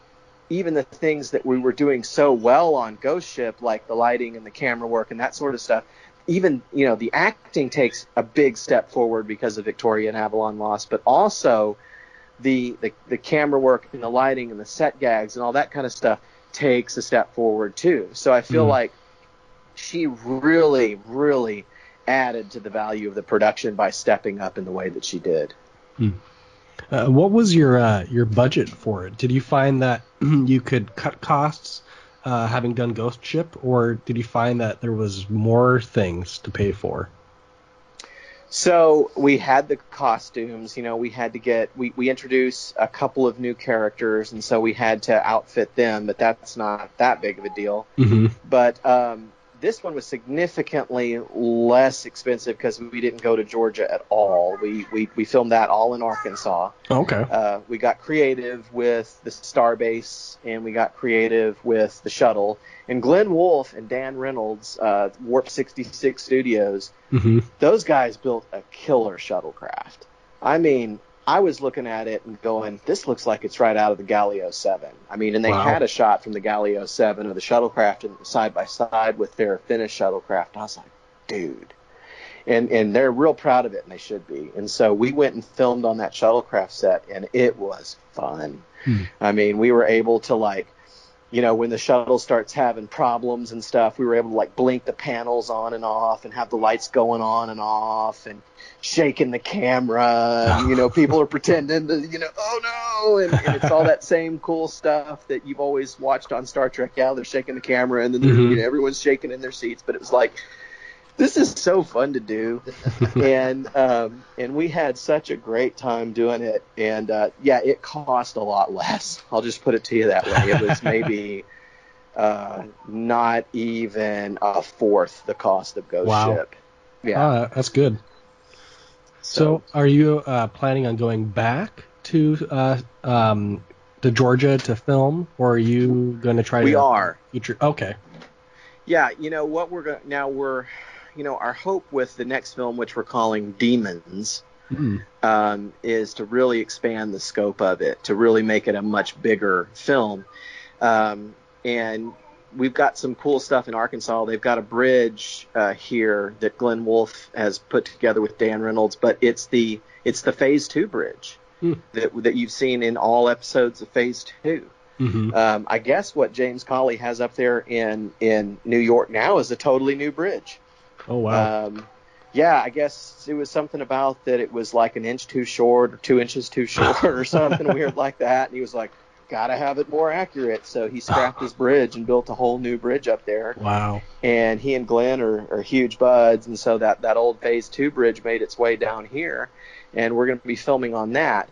B: even the things that we were doing so well on Ghost Ship, like the lighting and the camera work and that sort of stuff, even the acting takes a big step forward because of Victoria and Avalon Lost, but also the camera work and the lighting and the set gags and all that kind of stuff takes a step forward too. So I feel like she really, really added to the value of the production by stepping up in the way that she did.
C: What was your budget for it? Did you find that you could cut costs having done Ghost Ship, or did you find that there was more things to pay for?
B: So we had the costumes, we had to we introduced a couple of new characters, and so we had to outfit them, but that's not that big of a deal. But this one was significantly less expensive because we didn't go to Georgia at all. We filmed that all in Arkansas.
C: Okay.
B: We got creative with the Starbase, and we got creative with the shuttle. And Glenn Wolfe and Dan Reynolds, Warp 66 Studios, those guys built a killer shuttlecraft. I mean, I was looking at it and going, this looks like it's right out of the Galileo 7. I mean, and they had a shot from the Galileo 7 of the shuttlecraft and side by side with their finished shuttlecraft. I was like, dude. And they're real proud of it, and they should be. And so we went and filmed on that shuttlecraft set, and it was fun. I mean, we were able to, like, when the shuttle starts having problems and stuff, we were able to, like, blink the panels on and off and have the lights going on and off and shaking the camera. And, people are pretending to, oh no. And it's all that same cool stuff that you've always watched on Star Trek. Yeah, they're shaking the camera, and then everyone's shaking in their seats. But it was like, This is so fun to do, and we had such a great time doing it. And it cost a lot less. I'll just put it to you that way. It was maybe not even a fourth the cost of Ghost Ship. Yeah,
C: that's good. So are you planning on going back to Georgia to film, or are you going to try?
B: We are.
C: Okay.
B: Yeah, what we're going now we're. Our hope with the next film, which we're calling Demons, is to really expand the scope of it, to really make it a much bigger film. And we've got some cool stuff in Arkansas. They've got a bridge here that Glenn Wolfe has put together with Dan Reynolds, but it's the Phase 2 bridge that you've seen in all episodes of Phase 2.
C: Mm-hmm.
B: I guess what James Cawley has up there in New York now is a totally new bridge.
C: Oh, wow.
B: I guess it was something about that it was like an inch too short or 2 inches too short or something weird like that. And he was like, gotta have it more accurate. So he scrapped his bridge and built a whole new bridge up there.
C: Wow.
B: And he and Glenn are huge buds. And so that old Phase 2 bridge made its way down here. And we're going to be filming on that.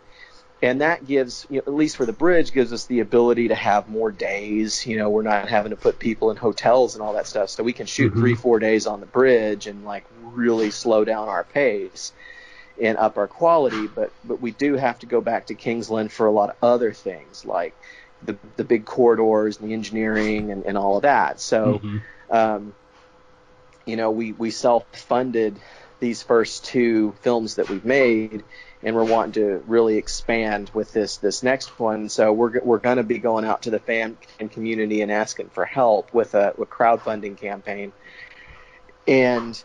B: And that gives, at least for the bridge, gives us the ability to have more days. We're not having to put people in hotels and all that stuff. So we can shoot 3-4 days on the bridge and like really slow down our pace and up our quality. But we do have to go back to Kingsland for a lot of other things, like the big corridors and the engineering and all of that. So, we self-funded these first 2 films that we've made. And we're wanting to really expand with this next one. So we're going to be going out to the fan and community and asking for help with a crowdfunding campaign. And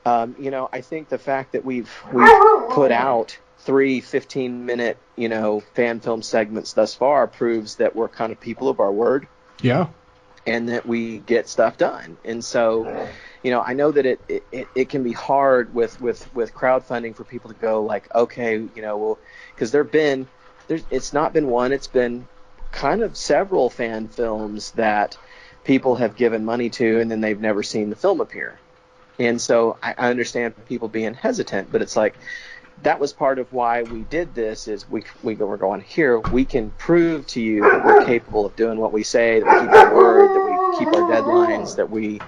B: I think the fact that we've put out 3 15-minute fan film segments thus far proves that we're kind of people of our word.
C: Yeah.
B: And that we get stuff done. And so, I know that it can be hard with crowdfunding for people to go like, okay, because it's not been one, it's been kind of several fan films that people have given money to and then they've never seen the film appear. And so I understand people being hesitant, but it's like, that was part of why we did this, is we're going, here, we can prove to you that we're capable of doing what we say, that we keep our word, that we keep our deadlines, that we,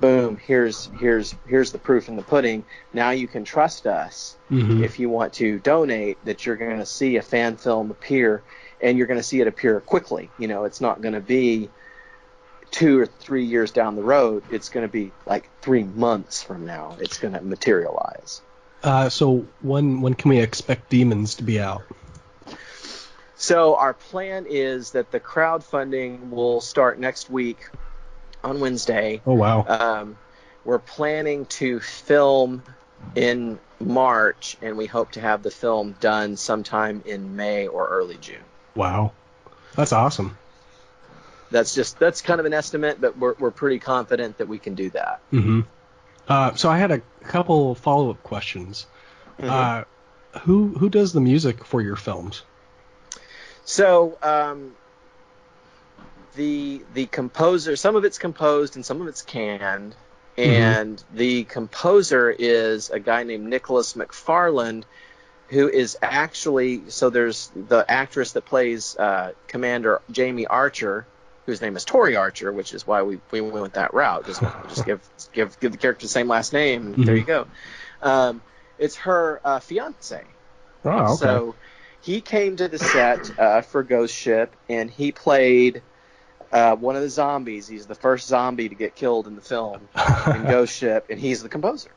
B: boom, here's the proof in the pudding. Now you can trust us if you want to donate, that you're going to see a fan film appear, and you're going to see it appear quickly. It's not going to be 2 or 3 years down the road. It's going to be like 3 months from now. It's going to materialize.
C: So when can we expect Demons to be out?
B: So our plan is that the crowdfunding will start next week on Wednesday.
C: Oh, wow.
B: We're planning to film in March, and we hope to have the film done sometime in May or early June.
C: Wow. That's awesome.
B: That's kind of an estimate, but we're pretty confident that we can do that.
C: Mm-hmm. So I had a couple follow-up questions. Who does the music for your films?
B: So the composer, some of it's composed and some of it's canned, and the composer is a guy named Nicholas McFarland, who is actually, so there's the actress that plays Commander Jamie Archer, whose name is Tori Archer, which is why we went with that route. Just give the character the same last name. And there you go. It's her fiance.
C: Oh, okay.
B: So he came to the set for Ghost Ship, and he played one of the zombies. He's the first zombie to get killed in the film in Ghost Ship, and he's the composer.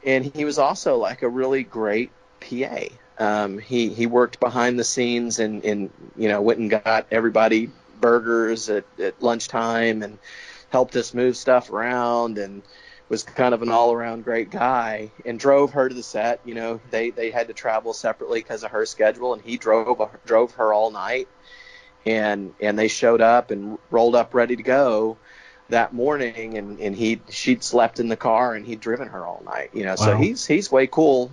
B: And he was also like a really great PA. He worked behind the scenes and went and got everybody burgers at lunchtime and helped us move stuff around, and was kind of an all-around great guy, and drove her to the set. They had to travel separately because of her schedule, and he drove her all night, and they showed up and rolled up ready to go that morning, and she'd slept in the car, and he'd driven her all night.
C: Wow.
B: So he's way cool.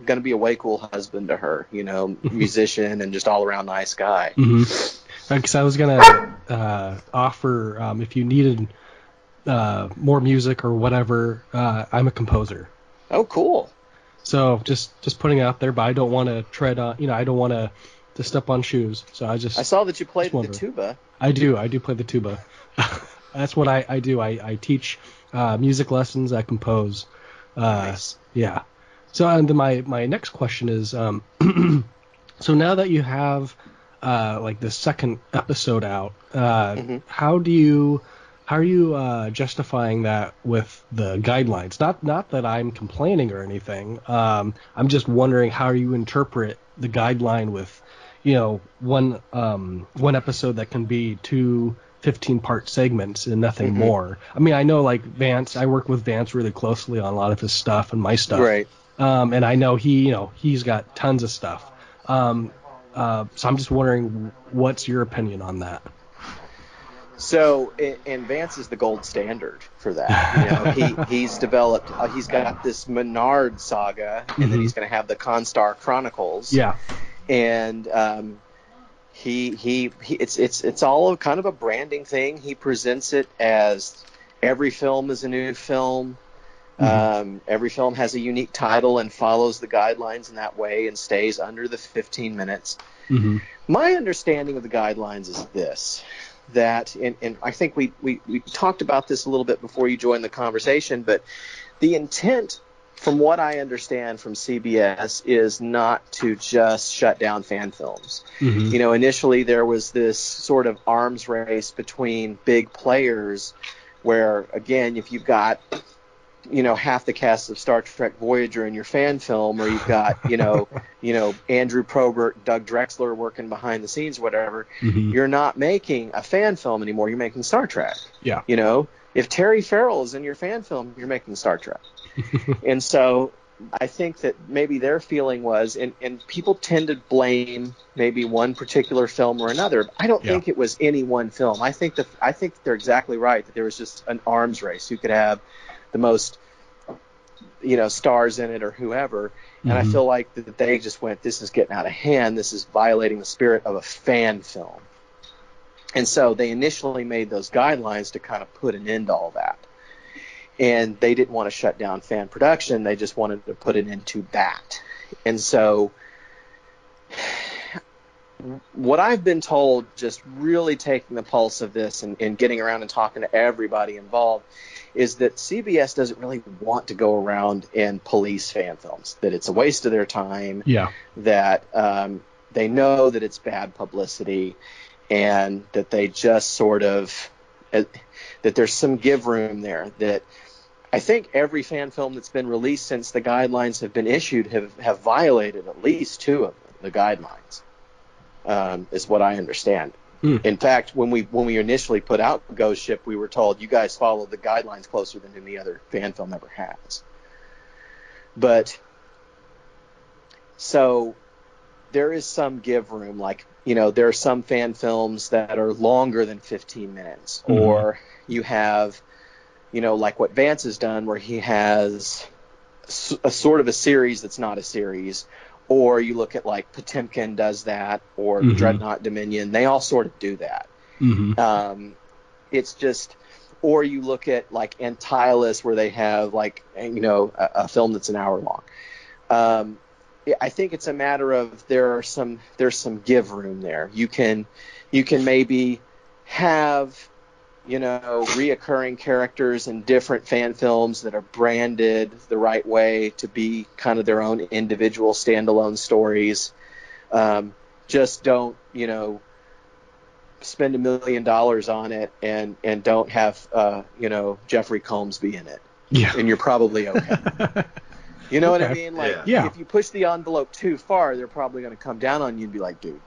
B: Going to be a way cool husband to her. Musician and just all-around nice guy.
C: Because I was gonna offer, if you needed more music or whatever. I'm a composer.
B: Oh, cool.
C: So just putting it out there, but I don't want to tread on, I don't want to step on shoes. So I
B: saw that you played the tuba.
C: I do play the tuba. That's what I do. I teach music lessons. I compose.
B: Nice.
C: Yeah. So and then my next question is, so now that you have like the second episode out, how are you justifying that with the guidelines? Not that I'm complaining or anything. I'm just wondering how you interpret the guideline with, one episode that can be two 15-part segments and nothing more. I mean, I know like Vance. I work with Vance really closely on a lot of his stuff and my stuff.
B: Right.
C: And I know he's got tons of stuff. So I'm just wondering, what's your opinion on that?
B: So, and Vance is the gold standard for that. He's developed. He's got this Menard saga, and then he's going to have the Constar Chronicles.
C: Yeah.
B: And it's all kind of a branding thing. He presents it as every film is a new film. Every film has a unique title and follows the guidelines in that way and stays under the 15 minutes. My understanding of the guidelines is this. That, and I think we talked about this a little bit before you joined the conversation, but the intent, from what I understand from CBS, is not to just shut down fan films. Initially there was this sort of arms race between big players where, again, if you've got half the cast of Star Trek Voyager in your fan film, or you've got, Andrew Probert, Doug Drexler working behind the scenes, whatever, you're not making a fan film anymore. You're making Star Trek.
C: Yeah.
B: If Terry Farrell is in your fan film, you're making Star Trek. And so I think that maybe their feeling was, and people tend to blame maybe one particular film or another. But I don't think it was any one film. I think they're exactly right, that there was just an arms race who could have the most, stars in it or whoever. And I feel like that they just went, this is getting out of hand. This is violating the spirit of a fan film. And so they initially made those guidelines to kind of put an end to all that. And they didn't want to shut down fan production. They just wanted to put an end to that. And so what I've been told, just really taking the pulse of this and getting around and talking to everybody involved, is that CBS doesn't really want to go around and police fan films, that it's a waste of their time, that they know that it's bad publicity, and that they just sort of, that there's some give room there, that I think every fan film that's been released since the guidelines have been issued have violated at least two of the guidelines, is what I understand. In fact, when we initially put out Ghost Ship, we were told, you guys follow the guidelines closer than any other fan film ever has. But so there is some give room. Like, there are some fan films that are longer than 15 minutes. Or you have, like what Vance has done, where he has a sort of a series that's not a series. Or you look at like Potemkin does that, or Dreadnought Dominion. They all sort of do that. It's just, or you look at like Antilus, where they have like, a film that's an hour long. I think it's a matter of there's some give room there. You can maybe have, reoccurring characters in different fan films that are branded the right way to be kind of their own individual standalone stories. Just don't, spend $1 million on it and don't have, Jeffrey Combs be in it.
C: Yeah.
B: And you're probably okay. You know what I mean? Like, if you push the envelope too far, they're probably going to come down on you and be like, dude.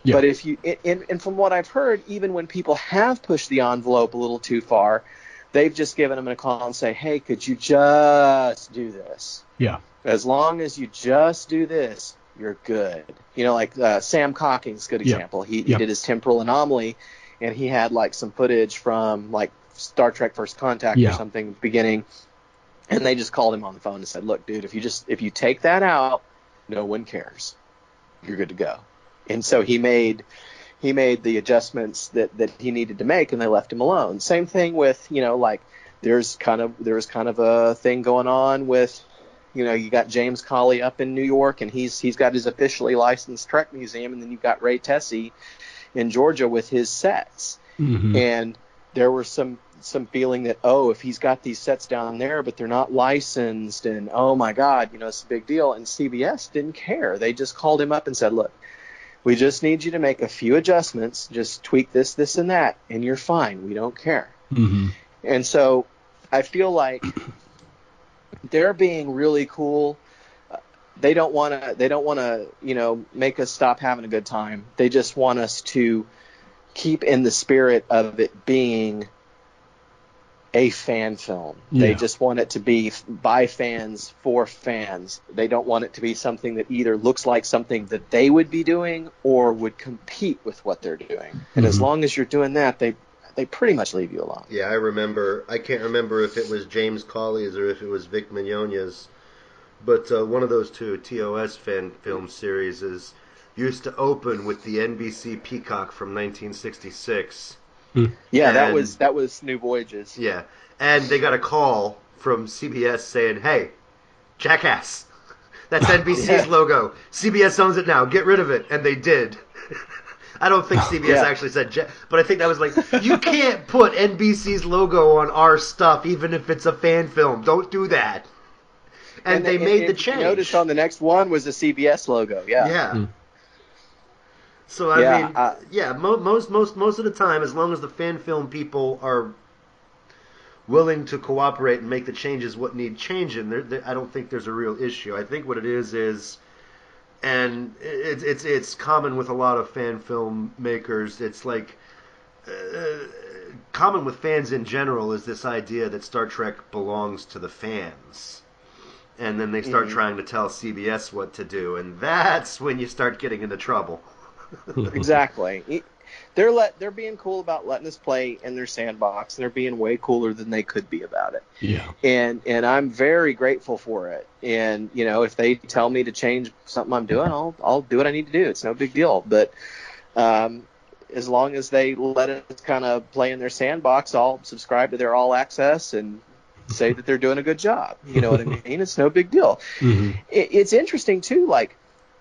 B: Yeah. But if you, and from what I've heard, even when people have pushed the envelope a little too far, they've just given them a call and say, hey, could you just do this?
C: Yeah.
B: As long as you just do this, you're good. Like Sam Cocking's a good example. He did his Temporal Anomaly, and he had like some footage from like Star Trek First Contact or something beginning, and they just called him on the phone and said, look, dude, if you take that out, no one cares. You're good to go. And so he made he made the adjustments that he needed to make, and they left him alone. Same thing with, like there's kind of a thing going on with, you got James Colley up in New York, and he's got his officially licensed Trek museum, and then you've got Ray Tessie in Georgia with his sets.
C: Mm-hmm.
B: And there was some feeling that, if he's got these sets down there, but they're not licensed, and oh my God, it's a big deal. And CBS didn't care. They just called him up and said, look, we just need you to make a few adjustments, just tweak this, and that, and you're fine. We don't care.
C: Mm-hmm.
B: And so I feel like they're being really cool. They don't want to, make us stop having a good time. They just want us to keep in the spirit of it being a fan film. Yeah. They just want it to be by fans for fans. They don't want it to be something that either looks like something that they would be doing or would compete with what they're doing. And as long as you're doing that, they pretty much leave you alone.
A: Yeah, I can't remember if it was James Colley's or if it was Vic Mignogna's, but one of those two TOS fan film series used to open with the NBC Peacock from 1966.
B: Yeah, that was New Voyages.
A: Yeah, and they got a call from CBS saying, "Hey, jackass, that's NBC's logo. CBS owns it now. Get rid of it." And they did. I don't think CBS actually said, but I think that was like, you can't put NBC's logo on our stuff, even if it's a fan film. Don't do that. And they made the change.
B: Notice on the next one was the CBS logo. Yeah.
A: Yeah. Mm. So I mean, most of the time, as long as the fan film people are willing to cooperate and make the changes what need changing, I don't think there's a real issue. I think what it is, and it's common with a lot of fan film makers. It's like common with fans in general is this idea that Star Trek belongs to the fans. And then they start trying to tell CBS what to do, and that's when you start getting into trouble.
B: Exactly. They're being cool about letting us play in their sandbox. They're being way cooler than they could be about it.
C: Yeah.
B: And I'm very grateful for it. And if they tell me to change something I'm doing, I'll do what I need to do. It's no big deal. But as long as they let us kind of play in their sandbox, I'll subscribe to their all access and say that they're doing a good job. You know what I mean? It's no big deal. Mm-hmm. It's interesting too. Like,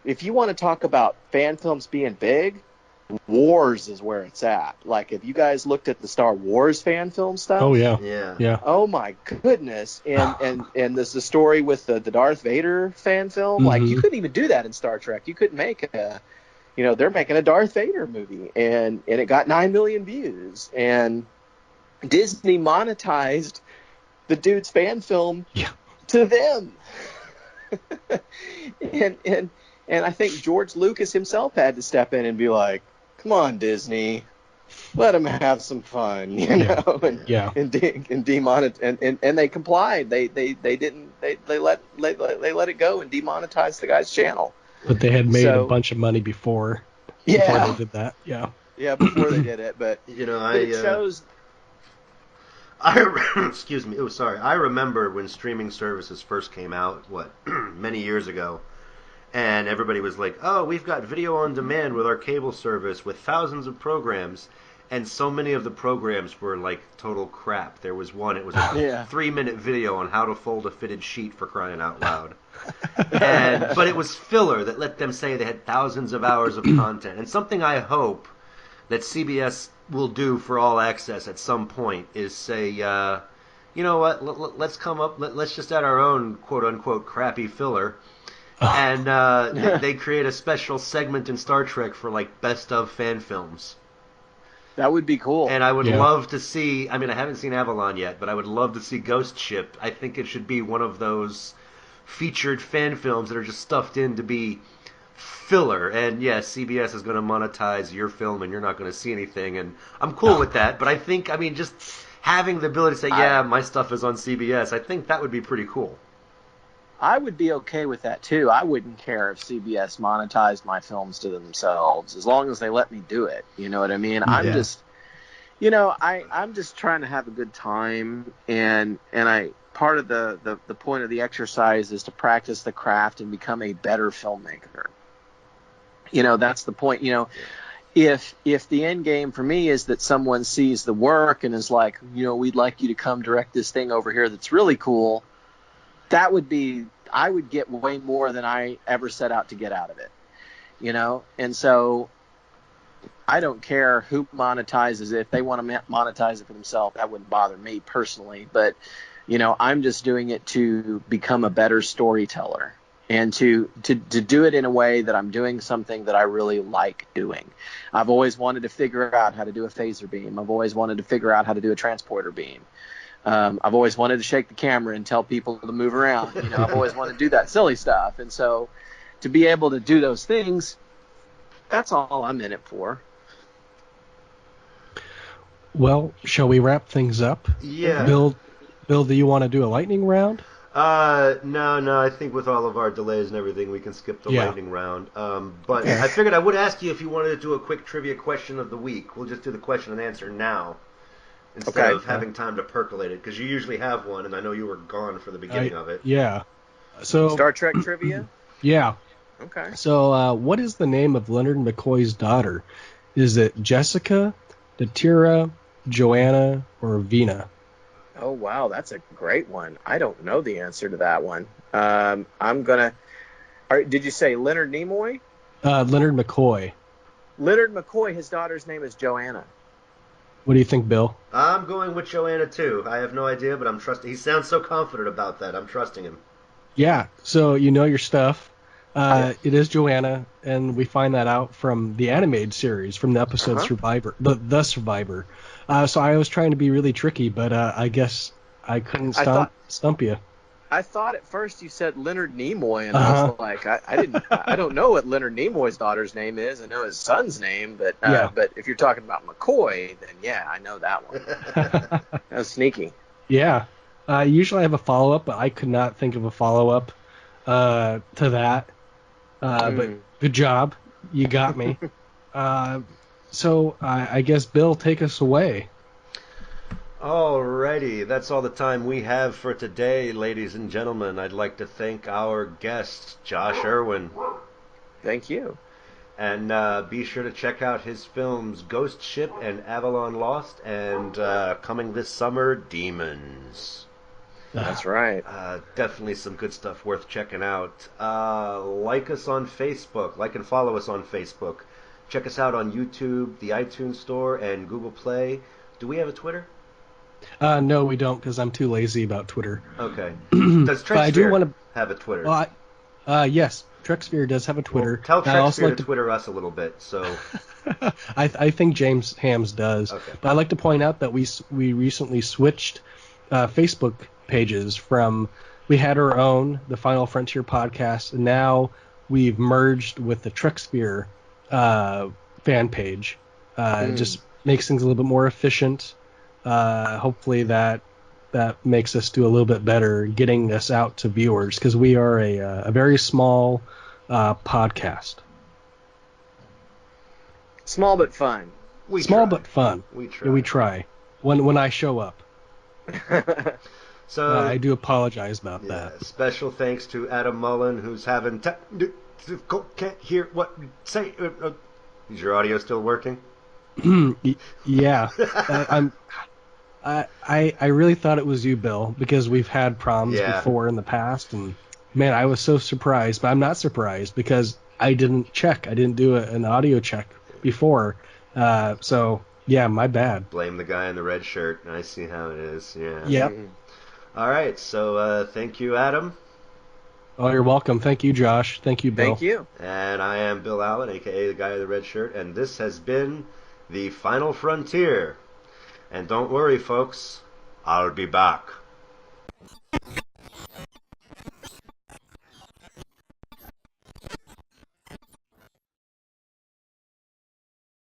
B: if you want to talk about fan films being big, Wars is where it's at. Like, if you guys looked at the Star Wars fan film stuff.
C: Oh yeah.
B: Oh my goodness. And there's the story with the Darth Vader fan film. Like, you couldn't even do that in Star Trek. You couldn't make they're making a Darth Vader movie, and it got 9 million views, and Disney monetized the dude's fan film to them. And I think George Lucas himself had to step in and be like, "Come on, Disney, let him have some fun," and demonetize. And they complied. They let it go and demonetized the guy's channel.
C: But they had made a bunch of money before they did that.
B: Yeah, before they did it. But it shows.
A: Excuse me. Oh, sorry. I remember when streaming services first came out, many years ago, and everybody was like, "Oh, we've got video on demand with our cable service with thousands of programs," and so many of the programs were like total crap. There was one; it was a 3-minute video on how to fold a fitted sheet, for crying out loud. But it was filler that let them say they had thousands of hours of content. And something I hope that CBS will do for All Access at some point is say, you know what, let's come up, let's just add our own quote-unquote crappy filler. And they create a special segment in Star Trek for, like, best of fan films.
B: That would be cool.
A: And I would love to see, I mean, I haven't seen Avalon yet, but I would love to see Ghost Ship. I think it should be one of those featured fan films that are just stuffed in to be filler. And yes, CBS is going to monetize your film and you're not going to see anything, and I'm cool with that. But I think, I mean, just having the ability to say, my stuff is on CBS, I think that would be pretty cool.
B: I would be okay with that too. I wouldn't care if CBS monetized my films to themselves, as long as they let me do it. You know what I mean? I'm just, I'm just trying to have a good time, and part of the point of the exercise is to practice the craft and become a better filmmaker. That's the point. if the end game for me is that someone sees the work and is like, we'd like you to come direct this thing over here that's really cool, I would get way more than I ever set out to get out of it, And so I don't care who monetizes it. If they want to monetize it for themselves, that wouldn't bother me personally. But, I'm just doing it to become a better storyteller and to do it in a way that I'm doing something that I really like doing. I've always wanted to figure out how to do a phaser beam. I've always wanted to figure out how to do a transporter beam. I've always wanted to shake the camera and tell people to move around. I've always wanted to do that silly stuff. And so to be able to do those things, that's all I'm in it for.
C: Well, shall we wrap things up?
A: Yeah.
C: Bill, do you want to do a lightning round?
A: No. I think with all of our delays and everything, we can skip the lightning round. But I figured I would ask you if you wanted to do a quick trivia question of the week. We'll just do the question and answer now instead of having time to percolate it, because you usually have one, and I know you were gone for the beginning of it.
C: Yeah. So
B: Star Trek trivia?
C: Yeah.
B: Okay.
C: So what is the name of Leonard McCoy's daughter? Is it Jessica, Datira, Joanna, or Vina?
B: Oh, wow, that's a great one. I don't know the answer to that one. I'm going to... Did you say Leonard Nimoy?
C: Leonard McCoy.
B: Leonard McCoy, his daughter's name is Joanna.
C: What do you think, Bill?
A: I'm going with Joanna, too. I have no idea, but I'm trusting... He sounds so confident about that. I'm trusting him.
C: Yeah, so you know your stuff. It is Joanna, and we find that out from the animated series, from the episode Survivor, the Survivor. So I was trying to be really tricky, but I guess I couldn't stump you.
B: I thought at first you said Leonard Nimoy, and I was like, I don't know what Leonard Nimoy's daughter's name is. I know his son's name, but if you're talking about McCoy, then yeah, I know that one. That was sneaky.
C: Yeah. Usually I have a follow-up, but I could not think of a follow-up to that. But good job. You got me. So I guess, Bill, take us away.
A: Alrighty, that's all the time we have for today, ladies and gentlemen. I'd like to thank our guest, Josh Irwin.
B: Thank you.
A: And be sure to check out his films Ghost Ship and Avalon Lost, and coming this summer, Demons.
B: That's right.
A: Definitely some good stuff worth checking out. Like us on Facebook. Like and follow us on Facebook. Check us out on YouTube, the iTunes Store, and Google Play. Do we have a Twitter?
C: No, we don't, because I'm too lazy about Twitter.
A: Okay. Does Trek have a Twitter?
C: Yes, TrekSphere does have a Twitter.
A: Well, tell TrekSphere to Twitter us a little bit. So,
C: I think James Hams does.
A: Okay.
C: But I'd like to point out that we recently switched Facebook pages from, we had our own, the Final Frontier podcast, and now we've merged with the TrekSphere fan page. It just makes things a little bit more efficient. Hopefully that makes us do a little bit better getting us out to viewers, because we are a very small podcast.
B: Small but fun.
C: But fun.
A: We try.
C: Yeah, we try. When I show up.
A: So
C: I do apologize about that.
A: Special thanks to Adam Mullen, who's having can't hear what you say. Is your audio still working?
C: Yeah. I really thought it was you, Bill, because we've had problems before in the past, and man, I was so surprised. But I'm not surprised because I didn't check. I didn't do an audio check before. So yeah, my bad.
A: Blame the guy in the red shirt. I see how it is. Yeah.
C: Yep.
A: All right. So thank you, Adam.
C: Oh, you're welcome. Thank you, Josh. Thank you, Bill.
B: Thank you.
A: And I am Bill Allen, a.k.a. the guy in the red shirt, and this has been The Final Frontier. And don't worry, folks, I'll be back.